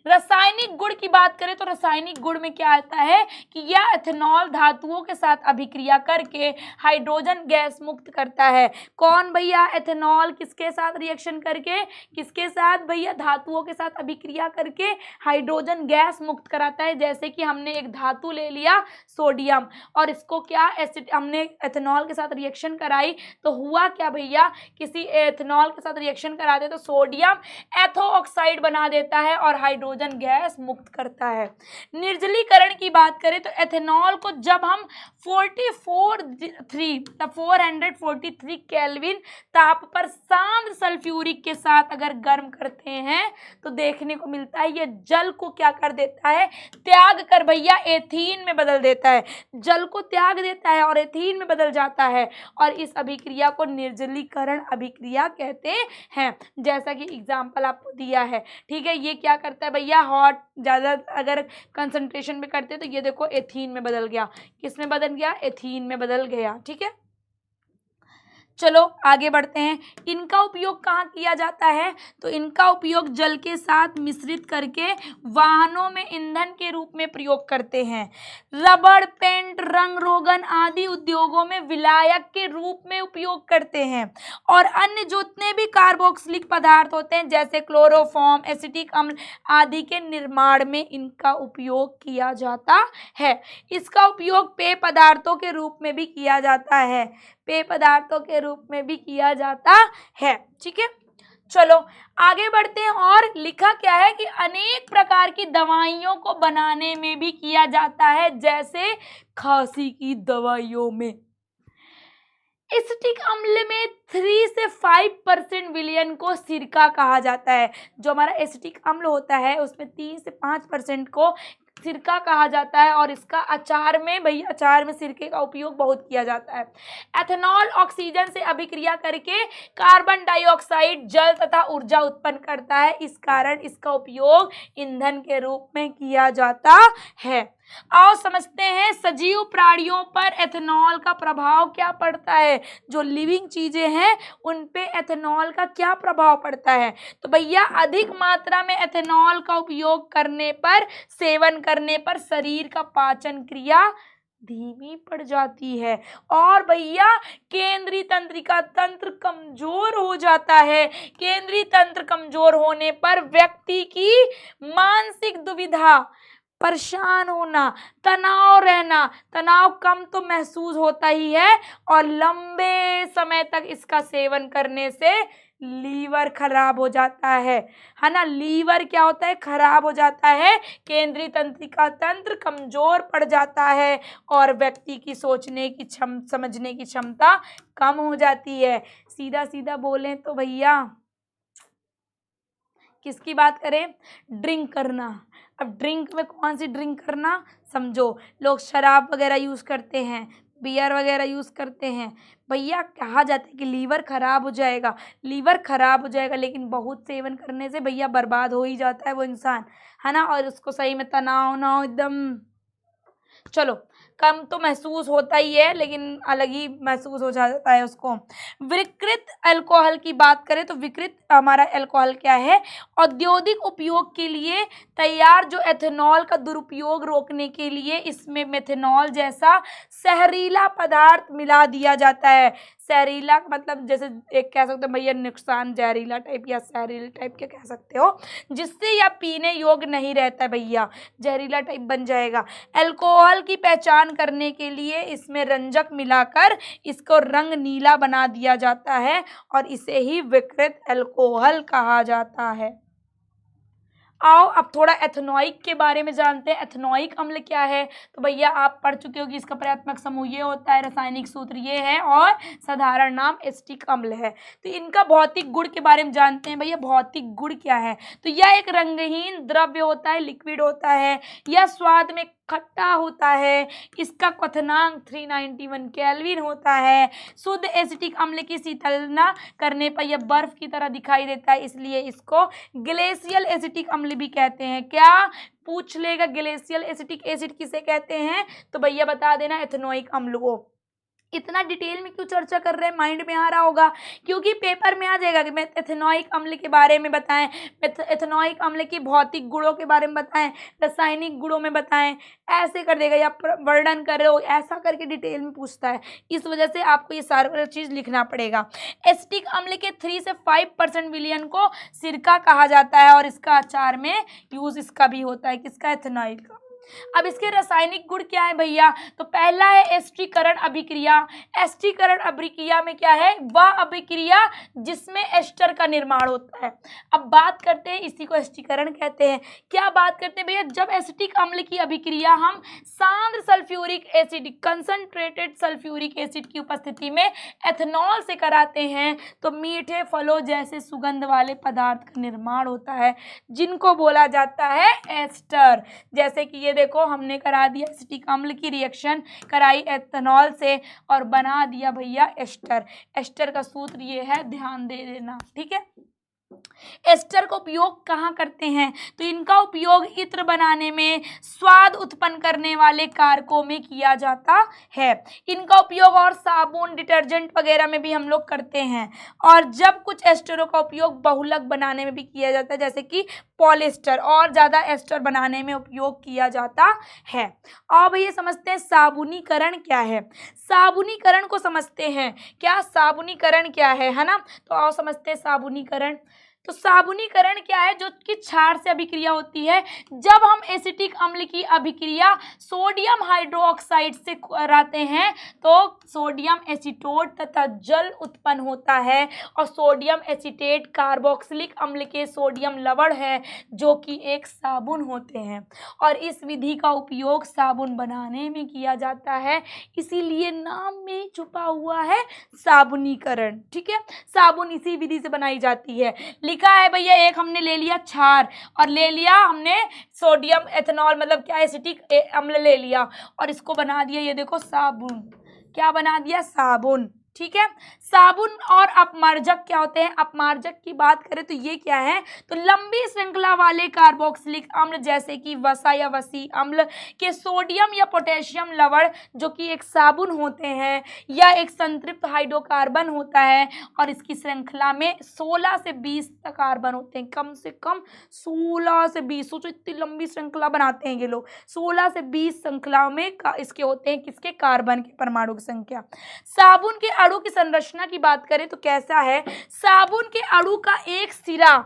रासायनिक गुण की बात करें तो रासायनिक गुण में क्या आता है कि यह एथेनॉल धातुओं के साथ अभिक्रिया करके हाइड्रोजन गैस मुक्त करता है। कौन भैया, एथेनॉल किसके साथ रिएक्शन करके, किसके साथ भैया, धातुओं के साथ अभिक्रिया करके हाइड्रोजन गैस मुक्त कराता है। जैसे कि हमने एक धातु ले लिया सोडियम, और इसको क्या एसिड, हमने एथेनॉल के साथ रिएक्शन कराई तो हुआ क्या भैया, किसी एथेनॉल के साथ रिएक्शन कराते तो सोडियम एथो ऑक्साइड बना देता है और हाइड्रोजन गैस मुक्त करता है। निर्जलीकरण की बात करें तो एथेनॉल को जब हम 443 केल्विन ताप पर सांद्र सल्फ्यूरिक के साथ अगर गर्म करते हैं तो देखने को मिलता है ये जल को क्या कर देता है, त्याग कर भैया एथीन में बदल देता है। जल को त्याग देता है और एथीन में बदल जाता है, और इस अभिक्रिया को निर्जलीकरण अभिक्रिया कहते हैं। जैसा कि एग्जाम्पल आपको दिया है। ठीक है, ये क्या करता है भैया, हॉट ज़्यादा अगर कंसंट्रेशन में करते हैं तो ये देखो एथीन में बदल गया। किस में बदल गया, एथीन में बदल गया। ठीक है, चलो आगे बढ़ते हैं। इनका उपयोग कहाँ किया जाता है, तो इनका उपयोग जल के साथ मिश्रित करके वाहनों में ईंधन के रूप में प्रयोग करते हैं। रबड़, पेंट, रंग रोगन आदि उद्योगों में विलायक के रूप में उपयोग करते हैं। और अन्य जितने भी कार्बोक्सिलिक पदार्थ होते हैं जैसे क्लोरोफॉर्म, एसिटिक अम्ल आदि के निर्माण में इनका उपयोग किया जाता है। इसका उपयोग पेय पदार्थों के रूप में भी किया जाता है, पेय पदार्थों के रूप में भी किया जाता है। ठीक है, चलो आगे बढ़ते हैं। और लिखा क्या है कि अनेक प्रकार की दवाइयों को बनाने में भी किया जाता है, जैसे खांसी की दवाइयों में। एसिटिक अम्ल में 3 से 5% विलयन को सिरका कहा जाता है। जो हमारा एसिटिक अम्ल होता है उसमें 3 से 5% को सिरका कहा जाता है, और इसका अचार में भैया, अचार में सिरके का उपयोग बहुत किया जाता है। एथेनॉल ऑक्सीजन से अभिक्रिया करके कार्बन डाइऑक्साइड, जल तथा ऊर्जा उत्पन्न करता है। इस कारण इसका उपयोग ईंधन के रूप में किया जाता है। आओ समझते हैं सजीव प्राणियों पर एथेनॉल का प्रभाव क्या पड़ता है। जो लिविंग चीजें हैं उन पे एथेनॉल का क्या प्रभाव पड़ता है, तो भैया अधिक मात्रा में एथेनॉल का उपयोग करने पर, सेवन करने पर शरीर का पाचन क्रिया धीमी पड़ जाती है, और भैया केंद्रीय तंत्रिका तंत्र कमजोर हो जाता है। केंद्रीय तंत्र कमजोर होने पर व्यक्ति की मानसिक दुविधा, परेशान होना, तनाव रहना, तनाव कम तो महसूस होता ही है, और लंबे समय तक इसका सेवन करने से लीवर खराब हो जाता है ना। लीवर क्या होता है, खराब हो जाता है, केंद्रीय तंत्रिका तंत्र कमजोर पड़ जाता है, और व्यक्ति की सोचने की समझने की क्षमता कम हो जाती है। सीधा सीधा बोलें तो भैया किसकी बात करें, ड्रिंक करना। अब ड्रिंक में कौन सी ड्रिंक करना समझो, लोग शराब वगैरह यूज़ करते हैं, बियर वगैरह यूज़ करते हैं, भैया कहा जाता है कि लीवर खराब हो जाएगा, लीवर खराब हो जाएगा, लेकिन बहुत सेवन करने से भैया बर्बाद हो ही जाता है वो इंसान, है ना। और उसको सही में तनाव ना हो एकदम, चलो कम तो महसूस होता ही है, लेकिन अलग ही महसूस हो जाता है उसको। विकृत अल्कोहल की बात करें तो विकृत हमारा अल्कोहल क्या है, औद्योगिक उपयोग के लिए तैयार जो एथेनॉल का दुरुपयोग रोकने के लिए इसमें मेथेनॉल जैसा जहरीला पदार्थ मिला दिया जाता है। जहरीला मतलब जैसे एक कह सकते हो भैया नुकसान, जहरीला टाइप या जहरीला टाइप के कह सकते हो, जिससे यह पीने योग्य नहीं रहता है भैया, जहरीला टाइप बन जाएगा। अल्कोहल की पहचान करने के लिए इसमें रंजक मिलाकर इसको रंग नीला बना दिया जाता है और इसे ही विकृत अल्कोहल कहा जाता है। आओ अब थोड़ा एथेनॉइक के बारे में जानते हैं। एथेनॉइक अम्ल क्या है, तो भैया आप पढ़ चुके हो कि इसका प्रयात्मक समूह ये होता है, रासायनिक सूत्र ये है और साधारण नाम एसिटिक अम्ल है। तो इनका भौतिक गुण के बारे में जानते हैं भैया। भौतिक गुण क्या है, तो यह एक रंगहीन द्रव्य होता है, लिक्विड होता है, यह स्वाद में खट्टा होता है, इसका क्वथनांक 391 केल्विन होता है। शुद्ध एसिटिक अम्ल की शीतलना करने पर यह बर्फ की तरह दिखाई देता है, इसलिए इसको ग्लेशियल एसिटिक अम्ल भी कहते हैं। क्या पूछ लेगा, ग्लेशियल एसिटिक एसिड किसे कहते हैं, तो भैया बता देना एथेनोइक अम्ल को। इतना डिटेल में क्यों चर्चा कर रहे हैं, माइंड में आ रहा होगा, क्योंकि पेपर में आ जाएगा कि मैं एथेनोइक अम्ल के बारे में बताएं, एथेनोइक अम्ल की भौतिक गुणों के बारे में बताएं, रासायनिक गुणों में बताएं, ऐसे कर देगा, या वर्णन करो, ऐसा करके डिटेल में पूछता है। इस वजह से आपको ये सारा चीज़ लिखना पड़ेगा। एसिटिक अम्ल के 3 से 5% विलयन को सिरका कहा जाता है और इसका अचार में यूज इसका भी होता है, किसका, एथेनॉइल का। अब इसके रासायनिक गुण क्या है भैया, तो पहला है एस्टीकरण अभिक्रिया। एस्टीकरण अभिक्रिया में क्या है, वह अभिक्रिया जिसमें एस्टर का निर्माण होता है। अब बात करते हैं, इसी को एस्टीकरण कहते हैं। क्या बात करते हैं भैया, जब एसिटिक अम्ल की अभिक्रिया हम सांद्र sulphuric acid, concentrated sulphuric acid की उपस्थिति में एथेनॉल से कराते हैं तो मीठे फलों जैसे सुगंध वाले पदार्थ का निर्माण होता है, जिनको बोला जाता है एस्टर। जैसे कि ये देखो, हमने करा दिया एसिटिक अम्ल की रिएक्शन कराई एथेनॉल से और बना दिया भैया एस्टर। एस्टर का सूत्र ये है, ध्यान दे देना, ठीक है। एस्टर का उपयोग कहाँ करते हैं, तो इनका उपयोग इत्र बनाने में, स्वाद उत्पन्न करने वाले कारकों में किया जाता है। इनका उपयोग और साबुन, डिटर्जेंट वगैरह में भी हम लोग करते हैं। और जब कुछ एस्टरों का उपयोग बहुलक बनाने में भी किया जाता है, जैसे कि पॉलिएस्टर, और ज़्यादा एस्टर बनाने में उपयोग किया जाता है। और भैया समझते हैं साबुनीकरण क्या है। साबुनीकरण को समझते हैं, क्या साबुनीकरण क्या है ना, तो आओ समझते हैं साबुनीकरण। तो साबुनीकरण क्या है, जो कि क्षार से अभिक्रिया होती है। जब हम एसिटिक अम्ल की अभिक्रिया सोडियम हाइड्रोक्साइड से कराते हैं तो सोडियम एसीटोट तथा जल उत्पन्न होता है, और सोडियम एसीटेट कार्बोक्सिलिक अम्ल के सोडियम लवण है, जो कि एक साबुन होते हैं। और इस विधि का उपयोग साबुन बनाने में किया जाता है, इसीलिए नाम में छुपा हुआ है साबुनीकरण, ठीक है। साबुन इसी विधि से बनाई जाती है। लिखा है भैया, एक हमने ले लिया क्षार और ले लिया हमने सोडियम एथेनॉल, मतलब क्या, एसिटिक अम्ल ले लिया और इसको बना दिया, ये देखो साबुन। क्या बना दिया, साबुन, ठीक है। साबुन और अपमार्जक क्या होते हैं, अपमार्जक की बात करें तो ये क्या है, तो लंबी श्रृंखला वाले कार्बोक्सिलिक अम्ल जैसे कि वसा या वसी अम्ल के सोडियम या पोटेशियम लवण, जो कि एक साबुन होते हैं, या एक संतृप्त हाइड्रोकार्बन होता है, और इसकी श्रृंखला में 16 से 20 तक कार्बन होते हैं, कम से कम 16 से 20। सोचो इतनी लंबी श्रृंखला बनाते हैं ये लोग, 16 से 20 श्रृंखलाओं में इसके होते हैं, किसके, कार्बन के परमाणु की संख्या। साबुन के अणु की संरचना की बात करें तो कैसा है, साबुन के अणु का एक सिरा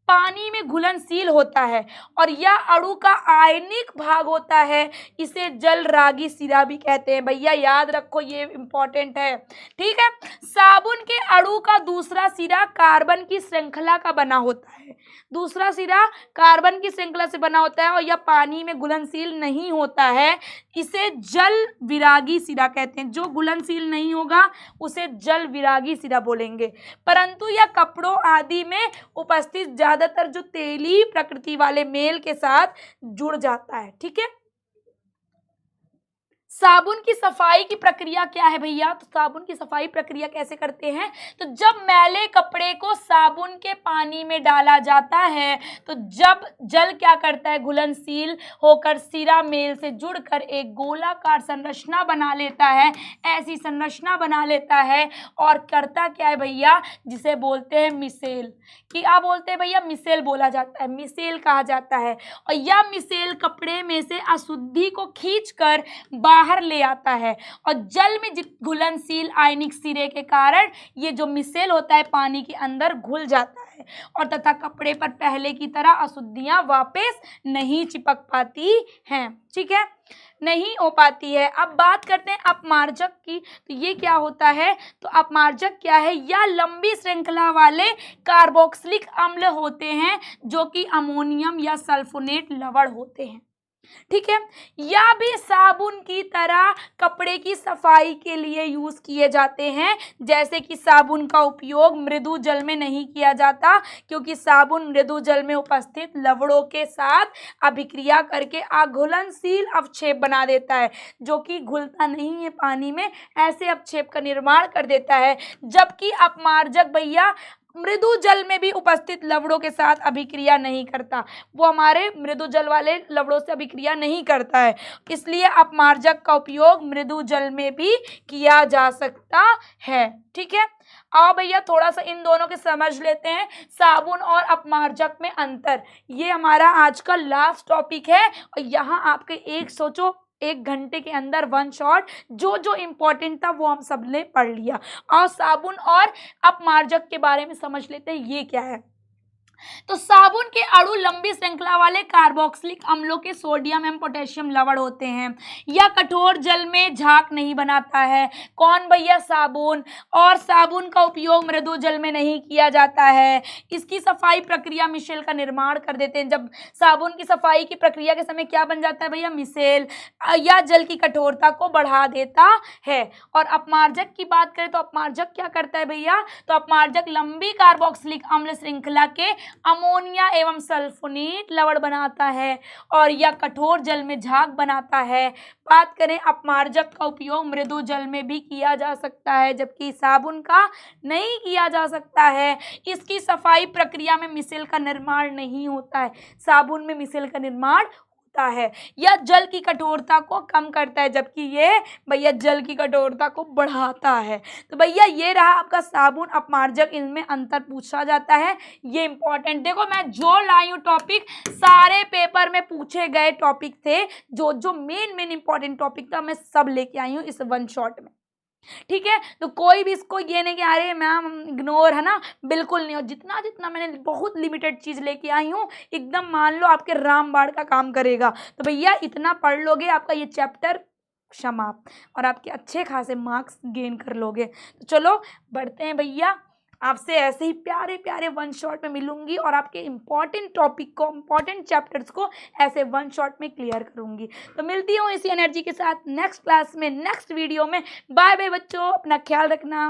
पानी में घुलनशील होता है और यह अणु का आयनिक भाग होता है, इसे जल रागी सिरा भी कहते हैं। भैया याद रखो, ये इंपॉर्टेंट है, ठीक है। साबुन के अणु का दूसरा सिरा कार्बन की श्रृंखला का बना होता है, दूसरा सिरा कार्बन की श्रृंखला से बना होता है और यह पानी में घुलनशील नहीं होता है, इसे जल विरागी सिरा कहते हैं। जो घुलनशील नहीं होगा उसे जल विरागी सिरा बोलेंगे। परंतु यह कपड़ों आदि में उपस्थित ज्यादातर जो तेली प्रकृति वाले मेल के साथ जुड़ जाता है। ठीक है। साबुन की सफाई की प्रक्रिया क्या है भैया? तो साबुन की सफाई प्रक्रिया कैसे करते हैं? तो जब मैले कपड़े को साबुन के पानी में डाला जाता है तो जब जल क्या करता है, घुलनशील होकर सिरा मेल से जुड़कर एक गोलाकार संरचना बना लेता है। ऐसी संरचना बना लेता है और करता क्या है भैया, जिसे बोलते हैं मिसेल। क्या बोलते हैं भैया? मिसेल बोला जाता है, मिसेल कहा जाता है। और यह मिसेल कपड़े में से अशुद्धि को खींचकर बाहर ले आता है और जल में घुलनशील आयनिक सिरे के कारण ये जो मिसेल होता है पानी के अंदर घुल जाता है और तथा कपड़े पर पहले की तरह अशुद्धियां वापस नहीं चिपक पाती हैं। ठीक है, नहीं हो पाती है। अब बात करते हैं अपमार्जक की। तो ये क्या होता है? तो अपमार्जक क्या है? या लंबी श्रृंखला वाले कार्बोक्सिलिक अम्ल होते हैं जो कि अमोनियम या सल्फोनेट लवण होते हैं। ठीक है, या भी साबुन की तरह कपड़े की सफाई के लिए यूज किए जाते हैं। जैसे कि साबुन का उपयोग मृदु जल में नहीं किया जाता क्योंकि साबुन मृदु जल में उपस्थित लवणों के साथ अभिक्रिया करके अघुलनशील अवक्षेप बना देता है, जो कि घुलता नहीं है पानी में, ऐसे अवक्षेप का निर्माण कर देता है। जबकि अपमार्जक भैया मृदु जल में भी उपस्थित लवणों के साथ अभिक्रिया नहीं करता, वो हमारे मृदु जल वाले लवणों से अभिक्रिया नहीं करता है। इसलिए अपमार्जक का उपयोग मृदु जल में भी किया जा सकता है। ठीक है, आओ भैया थोड़ा सा इन दोनों के समझ लेते हैं, साबुन और अपमार्जक में अंतर। ये हमारा आज का लास्ट टॉपिक है और यहाँ आपके एक सोचो 1 घंटे के अंदर 1 शॉट जो जो इम्पोर्टेंट था वो हम सब ने पढ़ लिया। और साबुन और अपमार्जक के बारे में समझ लेते हैं ये क्या है। तो साबुन के अणु लंबी श्रृंखला वाले कार्बोक्सिलिक अम्लों के सोडियम एवं पोटेशियम लवण होते हैं। यह कठोर जल में झाग नहीं बनाता है। कौन भैया? साबुन। और साबुन का उपयोग मृदु जल में नहीं किया जाता है। इसकी सफाई प्रक्रिया मिसेल का निर्माण कर देते हैं। जब साबुन की सफाई की प्रक्रिया के समय क्या बन जाता है भैया? मिसेल, या जल की कठोरता को बढ़ा देता है। और अपमार्जक की बात करें तो अपमार्जक क्या करता है भैया? तो अपमार्जक लंबी कार्बोक्सिलिक अम्ल श्रृंखला के अमोनिया एवं सल्फोनेट लवण बनाता है और यह कठोर जल में झाग बनाता है। बात करें अपमार्जक का उपयोग मृदु जल में भी किया जा सकता है जबकि साबुन का नहीं किया जा सकता है। इसकी सफाई प्रक्रिया में मिसेल का निर्माण नहीं होता है, साबुन में मिसेल का निर्माण है। यह जल की कठोरता को कम करता है जबकि ये भैया जल की कठोरता को बढ़ाता है। तो भैया ये रहा आपका साबुन अपमार्जक, इनमें अंतर पूछा जाता है, ये इंपॉर्टेंट। देखो मैं जो लाई हूँ टॉपिक सारे पेपर में पूछे गए टॉपिक थे, जो जो मेन इंपॉर्टेंट टॉपिक था मैं सब लेके आई हूँ इस 1 शॉट में। ठीक है, तो कोई भी इसको ये नहीं कि अरे मैम इग्नोर है ना, बिल्कुल नहीं। और जितना जितना मैंने बहुत लिमिटेड चीज़ लेके आई हूँ, एकदम मान लो आपके रामबाण का काम करेगा। तो भैया इतना पढ़ लोगे आपका ये चैप्टर समाप्त और आपके अच्छे खासे मार्क्स गेन कर लोगे। तो चलो बढ़ते हैं भैया, आपसे ऐसे ही प्यारे प्यारे 1 शॉट में मिलूंगी और आपके इंपॉर्टेंट टॉपिक को, इंपॉर्टेंट चैप्टर्स को ऐसे 1 शॉट में क्लियर करूंगी। तो मिलती हूँ इसी एनर्जी के साथ नेक्स्ट क्लास में, नेक्स्ट वीडियो में। बाय बाय बच्चों, अपना ख्याल रखना।